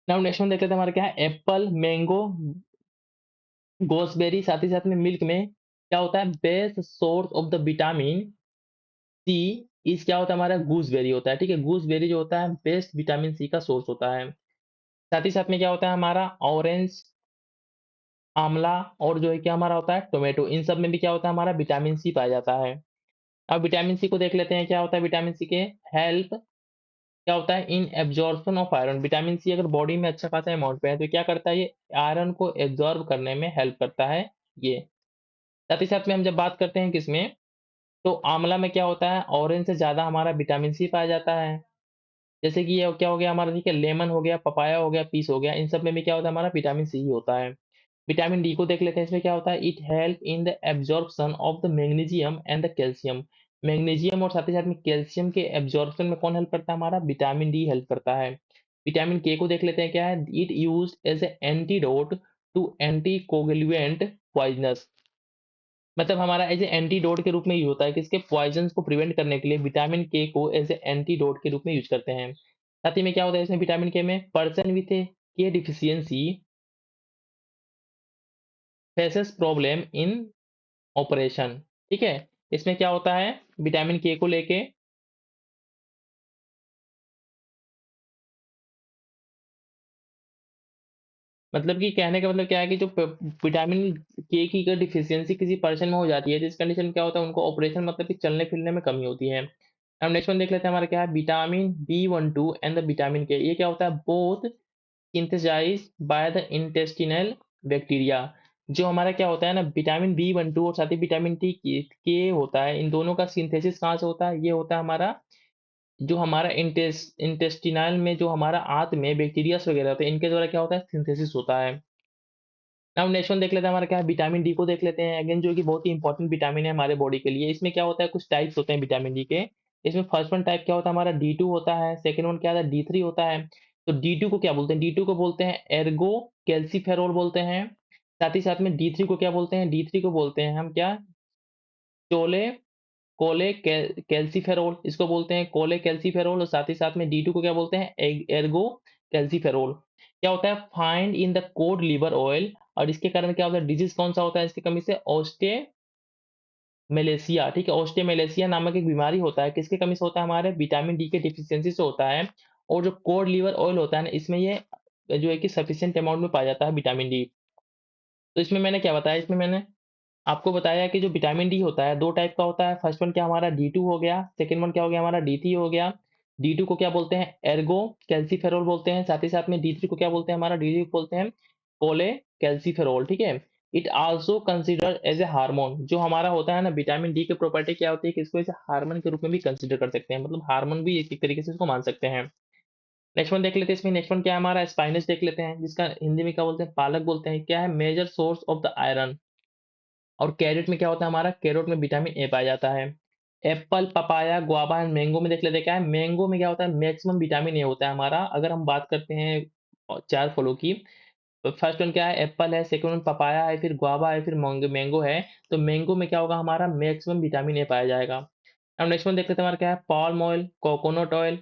नाउ नेक्स्ट वन देख लेते हैं, हमारा क्या है, एप्पल, मैंगो, गोसबेरी, साथ ही साथ में मिल्क में क्या होता है, best source of the vitamin C इस क्या होता है, हमारा गूसबेरी होता है, ठीक है। गूसबेरी जो होता है बेस्ट विटामिन सी का सोर्स होता है। साथ ही साथ में क्या होता है, हमारा ऑरेंज, आंवला, और जो है क्या हमारा होता है टोमेटो। इन सब में भी क्या होता है, हमारा विटामिन सी पाया जाता है। अब विटामिन सी को देख लेते हैं, क्या होता है विटामिन सी के हेल्प, क्या होता है, in absorption of iron. Vitamin C अगर बॉडी में अच्छा खासा अमाउंट पे है, तो क्या करता है, ये आयरन को एब्जॉर्ब करने में हेल्प करता है ये। साथ ही साथ में हम जब बात करते हैं किसमें, तो आंवला में क्या होता है, ऑरेंज से ज्यादा हमारा विटामिन सी पाया जाता है। जैसे कि ये क्या हो गया हमारा, ठीक है, लेमन हो गया, पपाया हो गया, पीस हो गया, इन सब में भी क्या होता है, हमारा विटामिन सी ही होता है। विटामिन डी को देख लेते हैं, इसमें क्या होता है, it help in the absorption of the magnesium and the calcium. Magnesium और साथ ही साथ में कैल्शियम के एब्जॉर्प्शन में कौन हेल्प करता है, हमारा विटामिन डी हेल्प करता है। विटामिन के को देख लेते हैं, क्या है, it use as a antidote to anti coagulant poisonous. मतलब हमारा एज ए एंटीडोट के रूप में यूज होता है, किसके, पॉइजन को प्रिवेंट करने के लिए विटामिन के को एज ए एंटीडोट के रूप में यूज करते हैं। साथ ही में क्या होता है इसमें, विटामिन के में, पर्सन विथ के deficiency faces problem in operation, ठीक है। इसमें क्या होता है, विटामिन के को लेके, मतलब कि कहने का मतलब क्या है कि जो विटामिन के की अगर डिफिशियंसी किसी पर्सन में हो जाती है, तो इस कंडीशन में क्या होता है, उनको ऑपरेशन मतलब कि चलने फिरने में कमी होती है। अब नेक्स्ट वन देख लेते हैं, हमारा क्या है, vitamin B12 and the vitamin के। ये क्या होता है, both synthesize by the intestinal bacteria. जो हमारा क्या होता है ना, विटामिन B12 और साथ ही विटामिन टी के होता है, इन दोनों का सिंथेसिस कहाँ से होता है, ये होता है हमारा, जो हमारा इंटेस्टिनल में, जो हमारा आंत में बैक्टीरियास वगैरह होते हैं, इनके द्वारा क्या होता है, सिंथेसिस होता है। नाउ नेक्स्ट वन देख लेते हैं हमारा क्या है, विटामिन डी को देख लेते हैं अगेन, जो कि बहुत ही इंपॉर्टेंट विटामिन है हमारे बॉडी के लिए। इसमें क्या होता है, कुछ टाइप्स होते हैं विटामिन डी के। इसमें फर्स्ट वन टाइप क्या होता है हमारा, डी2 होता है, सेकंड वन क्या होता है, डी3 होता है। तो डी2 को क्या बोलते हैं, डी2 को बोलते हैं एर्गो कैल्सीफेरोल बोलते हैं। साथ ही साथ में डी3 को क्या बोलते हैं, डी3 को बोलते हैं हम क्या, चोले कोले कैल्सीफेरोल, इसको बोलते हैं कोले कैल्सीफेरोल। और साथ ही साथ में डी2 को क्या बोलते हैं, एर्गो कैल्सीफेरोल। क्या होता है, find in the code liver oil. और इसके कारण क्या होता है, डिजीज कौन सा होता है इसकी कमी से, ऑस्टेमेलेसिया। ठीक है, ऑस्टेमेलेसिया नामक एक बीमारी होता है, किसकी कमी से होता है, हमारे विटामिन डी के डिफिशियंसी से होता है। और जो कोड लिवर ऑयल होता है ना, इसमें ये जो है कि सफिशिएंट अमाउंट में पाया जाता है विटामिन डी। तो इसमें मैंने क्या बताया, इसमें मैंने आपको बताया कि जो विटामिन डी होता है 2 टाइप का होता है। फर्स्ट वन क्या हमारा डी2 हो गया, सेकंड वन क्या हो गया हमारा डी3 हो गया। डी2 को क्या बोलते हैं, एर्गो कैल्सीफेरोल बोलते हैं। साथ ही साथ में डी3 को क्या बोलते हैं, हमारा डी3 को बोलते हैं कोले कैल्सीफेरोल। ठीक है। It also consider as a hormone. जो हमारा होता है ना विटामिन डी की प्रॉपर्टी क्या होती है कि इसको एज हार्मोन के रूप में भी कंसीडर कर सकते हैं, मतलब हार्मोन भी एक तरीके से इसको मान सकते हैं। नेक्स्ट वन देख लेते हैं, इसमें नेक्स्ट वन क्या है हमारा, स्पाइनस देख लेते हैं, जिसका हिंदी में क्या बोलते हैं, पालक बोलते हैं। क्या है, major source of the iron. और कैरेट में क्या होता है हमारा, कैरोट में विटामिन ए पाया जाता है। Apple, papaya, guava and mango में देख लेते हैं, क्या है, मैंगो में क्या होता है, मैक्सिमम विटामिन ए होता है हमारा। अगर हम बात करते हैं 4 फलों की, तो फर्स्ट वन क्या है, एप्पल है, सेकंड वन पपाया है, फिर गुआवा है, फिर मैंगो है। तो मैंगो में क्या होगा हमारा, मैक्सिमम विटामिन ए पाया जाएगा। अब नेक्स्ट वन देख लेते हैं हमारा क्या है, palm oil, coconut oil,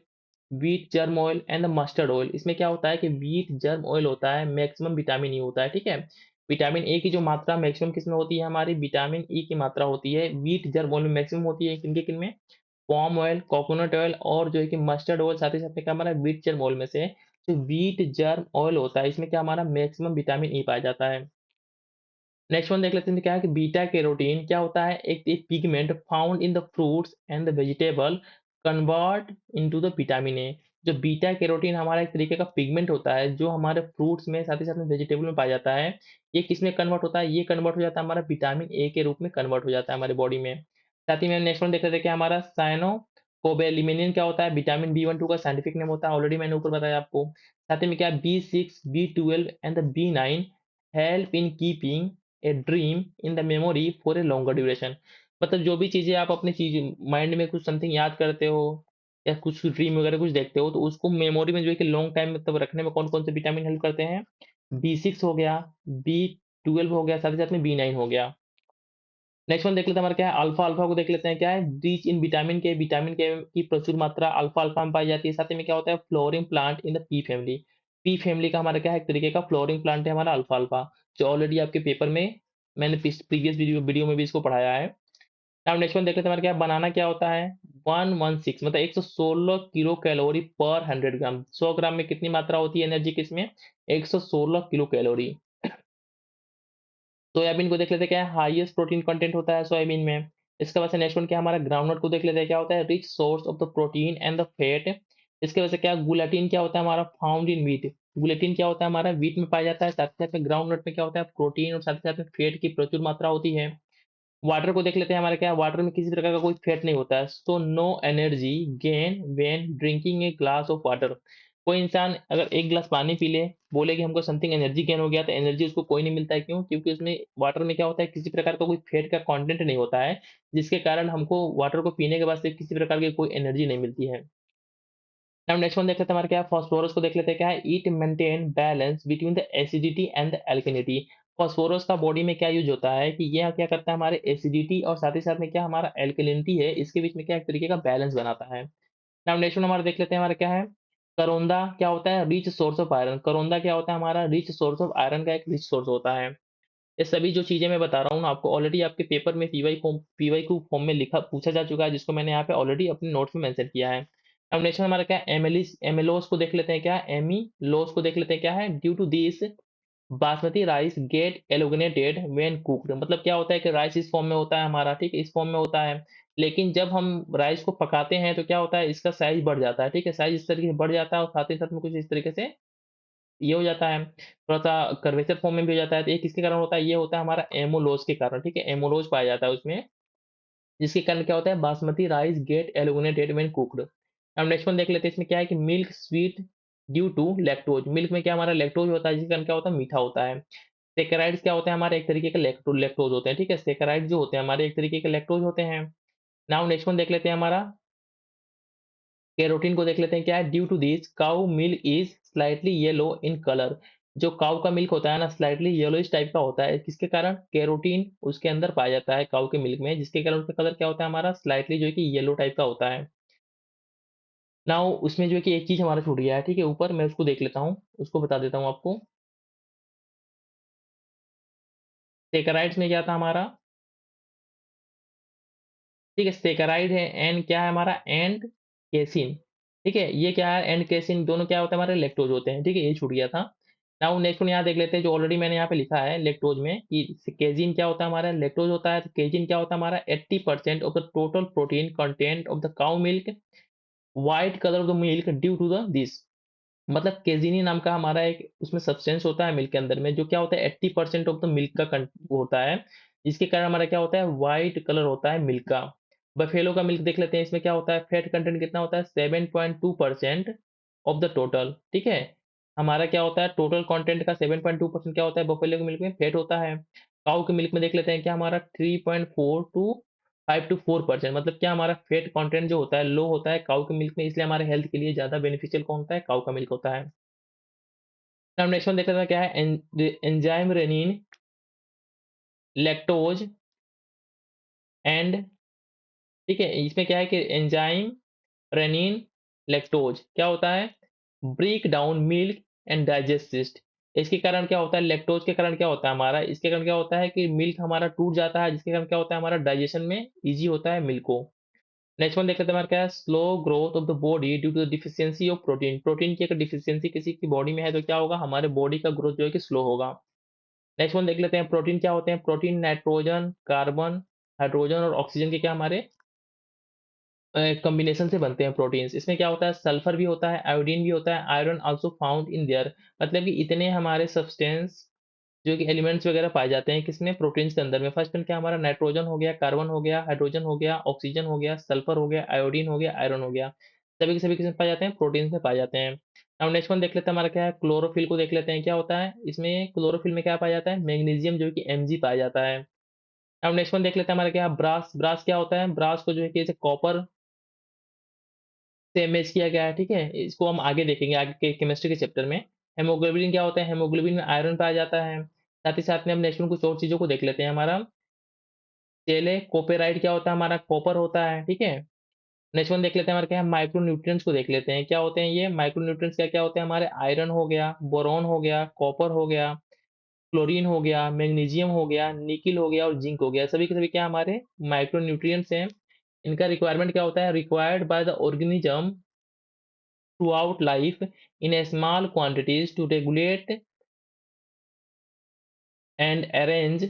wheat germ oil and mustard oil. इसमें क्या होता है कि व्हीट जर्म ऑयल होता है, मैक्सिमम विटामिन ई होता है। ठीक है। विटामिन ए की जो मात्रा मैक्सिमम किसमें होती है, हमारी विटामिन ई की मात्रा होती है व्हीट जर्म ऑयल में मैक्सिमम होती है, किनके किनमें, पाम ऑयल, कोकोनट ऑयल और जो है कि मस्टर्ड ऑयल। साथ ही साथ में क्या हमारा व्हीट जर्म ऑयल में से जो व्हीट जर्म ऑयल होता है, इसमें क्या हमारा मैक्सिमम विटामिन ई पाया जाता है। नेक्स्ट वन देख लेते हैं, क्या है कि बीटा कैरोटीन क्या होता है, एक pigment found in the fruits and the vegetable convert into the vitamin A. जो बीटा कैरोटीन हमारा एक तरीके का पिगमेंट होता है, जो हमारे फ्रूट्स में साथ ही साथ में वेजिटेबल में पाया जाता है। ये किसमें कन्वर्ट होता है, ये कन्वर्ट हो जाता है हमारा विटामिन ए के रूप में कन्वर्ट हो जाता है हमारे बॉडी में। साथ ही में नेक्स्ट वन देख लेते हैं कि हमारा साइनो कोबेलिमिनिन क्या होता है, विटामिन बी12 का साइंटिफिक नेम होता है, ऑलरेडी मैंने ऊपर बताया आपको। साथ ही में क्या, बी6, बी12 एंड द बी9 help in keeping a dream in the memory for a longer duration. मतलब जो भी चीजें आप अपनी चीज माइंड में कुछ समथिंग याद करते हो या कुछ ड्रीम वगैरह कुछ देखते हो, तो उसको मेमोरी में जो है कि लॉन्ग टाइम मतलब रखने में कौन कौन से विटामिन हेल्प करते हैं, बी6 हो गया, बी12 हो गया, साथ ही साथ में बी9 हो गया। नेक्स्ट वन देख लेते हैं हमारा क्या है, अल्फा अल्फा को देख लेते हैं, क्या है, रिच इन विटामिन के की प्रचुर मात्रा अल्फा अल्फा में पाई जाती है। साथ ही में क्या होता है, flowering plant in the P family. P family का हमारा क्या है, एक तरीके का फ्लोरिंग प्लांट है हमारा अल्फा अल्फा, जो ऑलरेडी आपके पेपर में मैंने प्रीवियस वीडियो वीडियो में भी इसको पढ़ाया है। अब नेक्स्ट वन देख लेते हैं हमारा क्या है, बनाना क्या होता है, 116 मतलब 116 किलो कैलोरी पर 100 ग्राम। 100 ग्राम में कितनी मात्रा होती है एनर्जी किसमें, 116 किलो कैलोरी। सोयाबीन को देख लेते हैं, क्या है, हाईएस्ट प्रोटीन कंटेंट होता है सोयाबीन में। इसके बाद से नेक्स्ट वन क्या है हमारा, ग्राउंडनट को देख लेते हैं, क्या होता है, rich source of the protein and the fat. इसके वजह से क्या, गुलाटिन क्या होता है हमारा, फाउंड इन व्हीट। गुलेटिन क्या होता है हमारा, व्हीट में पाया जाता है। साथ ही साथ में ग्राउंडनट में क्या होता है, प्रोटीन और साथ ही साथ में फैट की प्रचुर मात्रा होती है। वाटर को देख लेते हैं, हमारे क्या है, वाटर में किसी प्रकार का कोई फैट नहीं होता है। So no energy gain when drinking a glass of water. कोई इंसान अगर एक गिलास पानी पी ले, बोले कि हमको समथिंग एनर्जी गेन हो गया, तो एनर्जी उसको कोई नहीं मिलता है। क्यों, क्योंकि उसमें वाटर में क्या होता है, किसी प्रकार का कोई फैट का कंटेंट नहीं होता है, जिसके कारण हमको वाटर को पीने के बाद से किसी प्रकार की कोई एनर्जी नहीं मिलती है। अब नेक्स्ट वन देख लेते हैं हमारा क्या है, फास्फोरस को देख लेते हैं, क्या है, it maintain balance between the acidity and the एल्कनिटी। Phosphorus का बॉडी में क्या यूज होता है कि ये क्या करता है, हमारे एसिडिटी और साथ ही साथ में क्या हमारा एल्कलिनिटी है, इसके बीच में क्या एक तरीके का बैलेंस बनाता है। नाउ नेक्स्ट वन हमारा देख लेते हैं, हमारा क्या है, करोंदा क्या होता है, रिच सोर्स ऑफ आयरन। करोंदा क्या होता है हमारा, रिच सोर्स ऑफ आयरन का एक रिच सोर्स होता है। ये सभी जो चीजें मैं बता रहा हूँ ना आपको, ऑलरेडी आपके पेपर में पीवाई फॉर्म में लिखा पूछा जा चुका है, जिसको मैंने यहाँ पे ऑलरेडी अपने नोट्स में मेंशन किया है। अब नेक्स्ट हमारा क्या है, एमिलिस एमिलोस को देख लेते हैं, क्या एमिलोस को देख लेते हैं, क्या है, due to this basmati rice get elongated when cooked. मतलब क्या होता है कि राइस इस फॉर्म में होता है हमारा, ठीक है, इस फॉर्म में होता है, लेकिन जब हम राइस को पकाते हैं तो क्या होता है, इसका साइज बढ़ जाता है। ठीक है, साइज इस तरीके से बढ़ जाता है और साथ ही साथ में कुछ इस तरीके से ये हो जाता है, थोड़ा-सा कर्वेचर फॉर्म में भी हो जाता है। तो ये किसके कारण होता है? ये होता है हमारा एमोलोज के कारण, ठीक है? एमोलोज पाया जाता है उसमें, जिसके कारण क्या होता है, basmati rice get illuminated when cooked. अब नेक्स्ट वन देख लेते हैं, इसमें क्या है कि milk sweet due to lactose. Milk में क्या हमारा लैक्टोज होता है, जिसके कारण क्या होता है, मीठा होता है। सैकराइड्स क्या होते हैं हमारे, एक तरीके के लैक्टोज होते हैं, ठीक है। सैकराइड जो होते हैं हमारे एक तरीके के लैक्टोज होते हैं। नाउ नेक्स्ट वन देख लेते हैं हमारा, कैरोटीन को देख लेते हैं क्या है। Due to this cow milk is slightly yellow in colour. जो काऊ का मिल्क होता है ना, स्लाइटली येलोइश टाइप का होता है, किसके कारण, कैरोटीन उसके अंदर पाया जाता है काऊ के मिल्क में, जिसके कारण उसका कलर क्या होता है हमारा, स्लाइटली जो है कि येलो टाइप का होता है। नाउ उसमें जो है कि एक चीज हमारा छूट गया है, ठीक है, ऊपर मैं उसको देख लेता हूँ, उसको बता देता हूँ आपको। सेकराइड्स में क्या था हमारा, ठीक है, सेकराइड है, एंड क्या है हमारा, एंड केसिन, ठीक है। ये क्या है, एंड केसिन दोनों क्या होता है हमारे, लेक्टोज होते हैं, ठीक है, ये छूट गया था। नाउ नेक्स्ट वन यहाँ देख लेते हैं, जो ऑलरेडी मैंने यहाँ पे लिखा है लेक्टोज में कि केजिन क्या होता है हमारा, लेक्टोज होता है, तो केजिन क्या होता है हमारा, 80% of the total protein content of the cow milk, white colour of the milk due to the this. मतलब केजिनी नाम का हमारा एक उसमें सब्सटेंस होता है मिल्क के अंदर में, जो क्या होता है 80% ऑफ द मिल्क का वो होता है, जिसके कारण हमारा क्या होता है, व्हाइट कलर होता है मिल्क का। बफेलो का मिल्क देख लेते हैं, इसमें क्या होता है, फैट कंटेंट कितना होता है, 7.2% ऑफ द टोटल, ठीक है। हमारा क्या होता है, टोटल कंटेंट का 7.2% क्या होता है, बफेलो के मिल्क में फैट होता है। काऊ के मिल्क में देख लेते हैं क्या हमारा, 3.4 to 5 to 4%, मतलब क्या हमारा फैट कंटेंट जो होता है लो होता है काऊ के मिल्क में, इसलिए हमारे हेल्थ के लिए ज्यादा बेनिफिशियल कौन होता है, काऊ का मिल्क होता है। अब नेक्स्ट वन देख लेते हैं क्या है, एंजाइम रेनिन, लैक्टोज एंड, ठीक है, इसमें क्या है कि एंजाइम रेनिन लैक्टोज क्या होता है, break down milk and digest. इसके कारण क्या होता है, लैक्टोज के कारण क्या होता है हमारा, इसके कारण क्या होता है कि मिल्क हमारा टूट जाता है, जिसके कारण क्या होता है हमारा डाइजेशन में इजी होता है मिल्क को। नेक्स्ट वन देख लेते हैं हमारा क्या है, slow growth of the body due to the deficiency of protein. Protein की अगर डिफिशियंसी किसी की बॉडी में है तो क्या होगा, हमारे बॉडी का ग्रोथ जो है कि स्लो होगा। नेक्स्ट वन देख लेते हैं, प्रोटीन क्या होते हैं, प्रोटीन नाइट्रोजन, कार्बन, हाइड्रोजन और ऑक्सीजन के क्या हमारे कॉम्बिनेशन से बनते हैं प्रोटीन्स। इसमें क्या होता है, सल्फर भी होता है, आयोडीन भी होता है, iron also found in their. मतलब कि इतने हमारे सब्सटेंस जो कि एलिमेंट्स वगैरह पाए जाते हैं किसमें, प्रोटीन्स के अंदर में। फर्स्ट में क्या हमारा, नाइट्रोजन हो गया, कार्बन हो गया, हाइड्रोजन हो गया, ऑक्सीजन हो गया, सल्फर हो गया, आयोडीन हो गया, आयरन हो गया। सभी के सभी किसमें पाए जाते हैं, प्रोटीन्स में पाए जाते हैं। अब नेक्स्ट वन देख लेते हैं हमारा क्या है, क्लोरोफिल को देख लेते हैं क्या होता है इसमें, क्लोरोफिल में क्या पाया जाता है, मैग्नीशियम जो कि Mg पाया जाता है। अब नेक्स्ट वन देख लेते हैं हमारा क्या है, ब्रास। ब्रास क्या होता है, ब्रास को जो है कि जैसे कॉपर से मैच किया गया है, ठीक है, इसको हम आगे देखेंगे आगे के केमिस्ट्री के चैप्टर में। हेमोग्लोबिन क्या होता है, हेमोग्लोबिन में आयरन पाया जाता है। साथ ही साथ में हम नेक्स्ट में कुछ और चीजों को देख लेते हैं हमारा, चेले कोपेराइड क्या होता है हमारा, कॉपर होता है, ठीक है। नेक्स्ट वन देख लेते हैं हमारे क्या है, माइक्रो न्यूट्रिएंट्स को देख लेते हैं क्या होते हैं ये माइक्रो न्यूट्रिएंट्स, क्या क्या होते हैं हमारे, आयरन हो गया, बोरॉन हो गया, कॉपर हो गया, क्लोरीन हो गया, मैग्नीशियम हो गया, निकिल हो गया और जिंक हो गया। सभी के सभी क्या हमारे माइक्रो न्यूट्रिएंट्स हैं। इनका रिक्वायरमेंट क्या होता है, required by the organism throughout life in a small quantities to regulate and arrange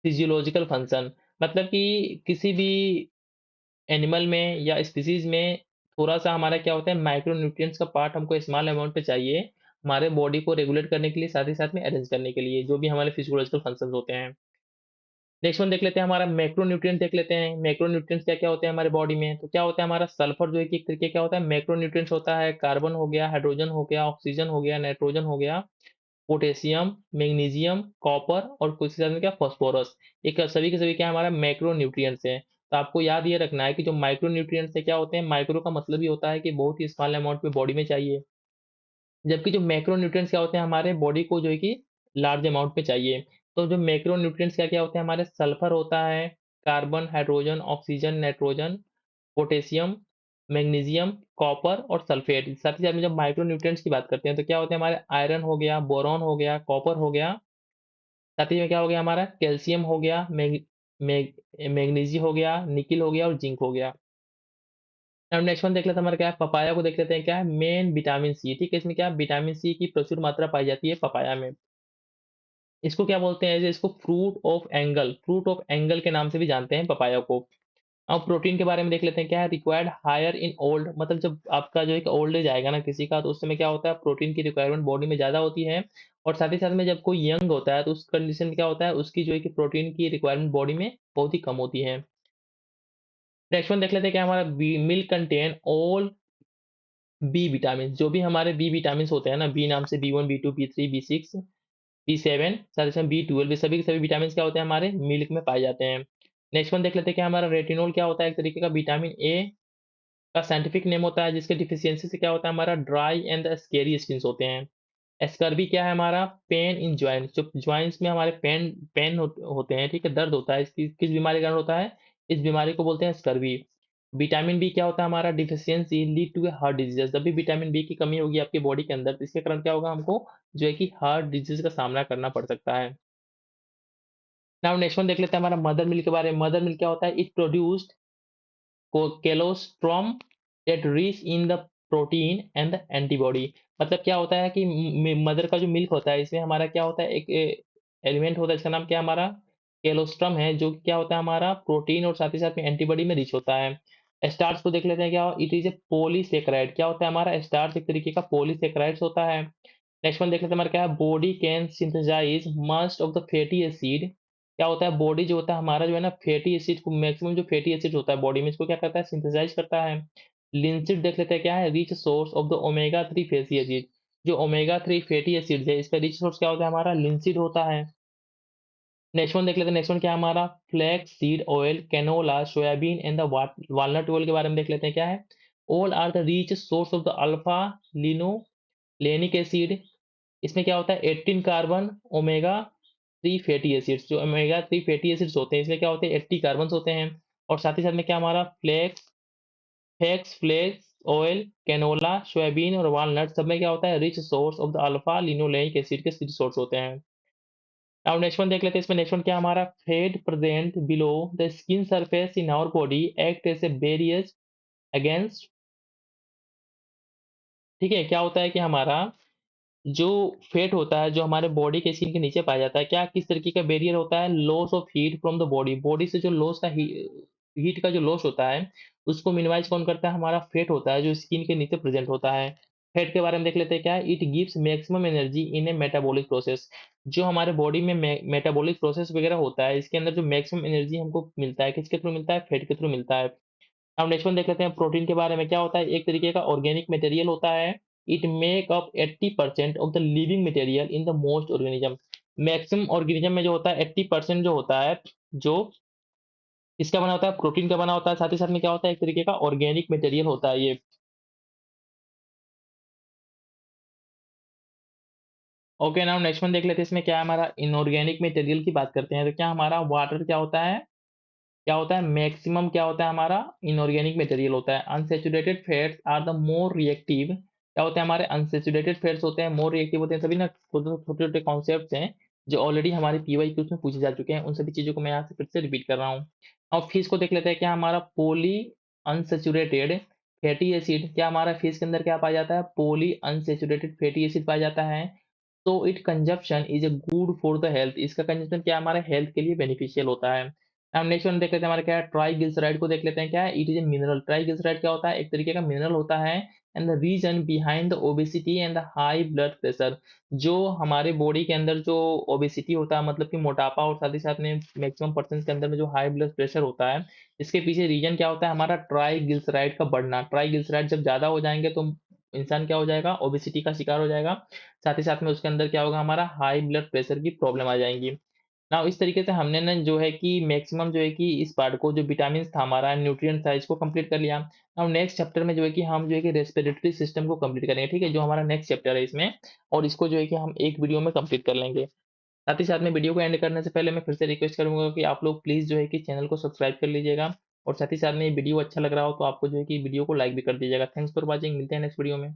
physiological function. मतलब कि किसी भी एनिमल में या स्पीसीज में थोड़ा सा हमारा क्या होता है, माइक्रो न्यूट्रिएंट्स का पार्ट हमको स्मॉल अमाउंट पे चाहिए हमारे बॉडी को रेगुलेट करने के लिए, साथ ही साथ में अरेंज करने के लिए, जो भी हमारे फिजियोलॉजिकल फंक्शंस होते हैं। नेक्स्ट वन देख लेते हैं हमारा मैक्रो न्यूट्रिएंट देख लेते हैं। मैक्रो न्यूट्रिएंट्स क्या क्या होते हैं हमारे बॉडी में, तो क्या होता है हमारा सल्फर जो है कि एक तरीके क्या होता है मैक्रो न्यूट्रिएंट्स होता है, कार्बन हो गया, हाइड्रोजन हो गया, ऑक्सीजन हो गया, नाइट्रोजन हो गया, पोटेशियम, मैग्नीशियम, कॉपर और कुछ के साथ में क्या, फास्फोरस। एक सभी के सभी क्या हमारा मैक्रो न्यूट्रिएंट्स हैं। तो आपको याद ये रखना है कि जो माइक्रो न्यूट्रिएंट्स है क्या होते हैं, माइक्रो का मतलब ही होता है कि बहुत ही स्मॉल अमाउंट में बॉडी में चाहिए, जबकि जो मैक्रो न्यूट्रिएंट्स क्या होते हैं हमारे बॉडी को जो है कि लार्ज अमाउंट में चाहिए। तो जो मैक्रो न्यूट्रिएंट्स क्या क्या होते हैं हमारे, सल्फर होता है, carbon, hydrogen, oxygen, nitrogen, potassium, magnesium, copper और सल्फेट। साथ ही साथ में जब माइक्रो न्यूट्रिएंट्स की बात करते हैं तो क्या होते हैं हमारे, आयरन हो गया, बोरॉन हो गया, कॉपर हो गया, साथ ही में क्या हो गया हमारा, कैल्शियम हो गया, मैग्नीजी हो गया, निकिल हो गया और जिंक हो गया। अब नेक्स्ट वन देख लेते हैं हमारा क्या है, पपाया को देख लेते हैं क्या है, मेन विटामिन सी, ठीक है, इसमें क्या है, विटामिन सी की प्रचुर मात्रा पाई जाती है पपाया में। इसको क्या बोलते हैं, इसको फ्रूट ऑफ एंगल के नाम से भी जानते हैं पपाया को। अब प्रोटीन के बारे में देख लेते हैं क्या है, रिक्वायर्ड हायर इन ओल्ड, मतलब जब आपका जो एक ओल्ड एज आएगा ना किसी का, तो उस समय क्या होता है, प्रोटीन की रिक्वायरमेंट बॉडी में ज़्यादा होती है। और साथ ही साथ में जब कोई यंग होता है तो उस कंडीशन में क्या होता है, उसकी जो है कि प्रोटीन की रिक्वायरमेंट बॉडी में बहुत ही कम होती है। नेक्स्ट वन देख लेते हैं क्या हमारा, milk contain all B vitamin. जो भी हमारे बी विटामिन होते हैं ना, बी नाम से B1 B2 B3 B6, B7, साथ ही साथ B12, ये सभी के सभी विटामिन क्या होते हैं हमारे मिल्क में पाए जाते हैं। नेक्स्ट वन देख लेते हैं क्या हमारा रेटिनॉल क्या होता है, एक तरीके का विटामिन ए का साइंटिफिक नेम होता है, जिसके डिफिशियंसी से क्या होता है हमारा ड्राई एंड स्केरी स्किन्स होते हैं। स्कर्वी क्या है हमारा, पेन इन जॉइंट्स, जो जॉइंट्स में हमारे पेन पेन होते हैं, ठीक है, दर्द होता है, इसकी किस बीमारी का कारण होता है, इस बीमारी को बोलते हैं स्कर्वी। विटामिन बी क्या होता है हमारा, deficiency lead to heart disease, जब भी विटामिन बी की कमी होगी आपकी बॉडी के अंदर, तो इसके कारण क्या होगा, हमको जो है कि हार्ट डिजीज का सामना करना पड़ सकता है। नाउ नेक्स्ट वन देख लेते हैं हमारा मदर मिल्क के बारे में। मदर मिल्क क्या होता है, it produced colostrum that rich in the protein and the antibody. मतलब क्या होता है कि मदर का जो मिल्क होता है, इसमें हमारा क्या होता है, एक एलिमेंट होता है, इसका नाम क्या है हमारा, केलोस्ट्रम है, जो कि क्या होता है हमारा प्रोटीन और साथ ही साथ में एंटीबॉडी में रिच होता है। स्टार्च को देख लेते हैं, क्या इट इज ए पॉलीसेकेराइड, क्या होता है हमारा स्टार्च एक तरीके का पॉलीसेकेराइड्स होता है। नेक्स्ट वन देख लेते हैं हमारा क्या है, body can synthesize must of the fatty acid. क्या होता है, बॉडी जो होता है हमारा जो है ना, फैटी एसिड को, मैक्सिमम जो फैटी एसिड होता है बॉडी में, इसको क्या करता है, सिंथेसाइज करता है। लिंसिड देख लेते हैं क्या है, rich source of the omega 3 fatty acid. जो ओमेगा 3 फैटी एसिड है, इसका रिच सोर्स क्या होता है हमारा, लिंसिड होता है। नेक्स्ट वन देख लेते हैं, नेक्स्ट वन क्या है हमारा, flax seed oil, canola, soybean and the walnut oil के बारे में देख लेते हैं क्या है। All are the rich source of the alpha linolenic acid. इसमें क्या होता है, 18 कार्बन ओमेगा 3 फैटी एसिड्स, जो ओमेगा 3 फैटी एसिड्स होते हैं, इसमें क्या होते हैं, 80 कार्बन्स होते हैं। और साथ ही साथ में क्या हमारा फ्लेक्स ऑयल, कैनोला, सोयाबीन और वालनट, सब में क्या होता है, rich source of the alpha linolenic acid के रिच सोर्स होते हैं। अब नेक्स्ट वन देख लेते हैं, इसमें नेक्स्ट वन क्या हमारा, fat present below the skin surface in our body act as a barrier against. ठीक है, क्या होता है कि हमारा जो फैट होता है, जो हमारे बॉडी के स्किन के नीचे पाया जाता है, क्या किस तरीके का बैरियर होता है, loss of heat from the body, body से जो लॉस का हीट का जो लॉस होता है, उसको मिनिमाइज कौन करता है, हमारा फैट होता है, जो स्किन के नीचे प्रेजेंट होता है। फैट के बारे में देख लेते हैं क्या है, it gives maximum energy in A metabolic process. जो हमारे बॉडी में मेटाबॉलिक प्रोसेस वगैरह होता है, इसके अंदर जो मैक्सिमम एनर्जी हमको मिलता है, किसके थ्रू मिलता है, फैट के थ्रू मिलता है। अब नेक्स्ट वन देख लेते हैं प्रोटीन के बारे में, क्या होता है, एक तरीके का ऑर्गेनिक मटेरियल होता है। It make up 80% of the living material in the most organism. Maximum organism में जो होता है 80% जो होता है, जो इसका बना होता है, प्रोटीन का बना होता है, साथ ही साथ में क्या होता है, एक तरीके का ऑर्गेनिक मटेरियल होता है ये। ओके, नाउ नेक्स्ट वन देख लेते हैं, इसमें क्या है हमारा, इनऑर्गेनिक मटेरियल की बात करते हैं, तो क्या हमारा वाटर क्या होता है, क्या होता है, मैक्सिमम क्या होता है हमारा, इनऑर्गेनिक मटेरियल होता है। Unsaturated fats are the more reactive, क्या होते हैं हमारे, अनसैचुरेटेड फैट्स होते हैं, मोर रिएक्टिव होते हैं। सभी ना छोटे छोटे छोटे कॉन्सेप्ट्स हैं, जो ऑलरेडी हमारे पीवाई क्यूज में पूछे जा चुके हैं, उन सभी चीजों को मैं यहाँ से फिर से रिपीट कर रहा हूँ। अब फिश को देख लेते हैं, क्या हमारा पॉली अनसैचुरेटेड फैटी एसिड, क्या हमारा फिश के अंदर क्या पाया जाता है, पॉली अनसैचुरेटेड फैटी एसिड पाया जाता है। तो it consumption is a good for the health, इसका कंजप्शन क्या हमारे हेल्थ के लिए बेनिफिशियल होता है। अब नेक्स्ट वन देख लेते हैं हमारा क्या है, ट्राइग्लिसराइड को देख लेते हैं क्या है, it is a mineral. Triglyceride क्या होता है, एक तरीके का मिनरल होता है। And the reason behind the obesity and the high blood pressure, जो हमारे बॉडी के अंदर जो ओबेसिटी होता है, मतलब कि मोटापा, और साथ ही साथ में मैक्सिमम पर्सन के अंदर में जो हाई ब्लड प्रेशर होता है, इसके पीछे रीजन क्या होता है हमारा, ट्राइग्लिसराइड का बढ़ना। ट्राइग्लिसराइड जब ज्यादा हो जाएंगे तो इंसान क्या हो जाएगा, ओबेसिटी का शिकार हो जाएगा। साथ ही साथ में उसके अंदर क्या होगा, हमारा हाई ब्लड प्रेशर की प्रॉब्लम आ जाएगी। ना इस तरीके से हमने ना जो है कि मैक्सिमम जो है कि इस पार्ट को, जो विटामिन था हमारा, न्यूट्रिएंट था, इसको कंप्लीट कर लिया। अब नेक्स्ट चैप्टर में जो है कि हम जो है कि रेस्पिरेटरी सिस्टम को कंप्लीट करेंगे, ठीक है, जो हमारा नेक्स्ट चैप्टर है इसमें, और इसको जो है कि हम एक वीडियो में कंप्लीट कर लेंगे। साथ ही साथ में वीडियो को एंड करने से पहले मैं फिर से रिक्वेस्ट करूंगा कि आप लोग प्लीज जो है कि चैनल को सब्सक्राइब कर लीजिएगा, और साथ ही साथ में ये वीडियो अच्छा लग रहा हो तो आपको जो है कि वीडियो को लाइक भी कर दीजिएगा। थैंक्स फॉर वॉचिंग, मिलते हैं नेक्स्ट वीडियो में।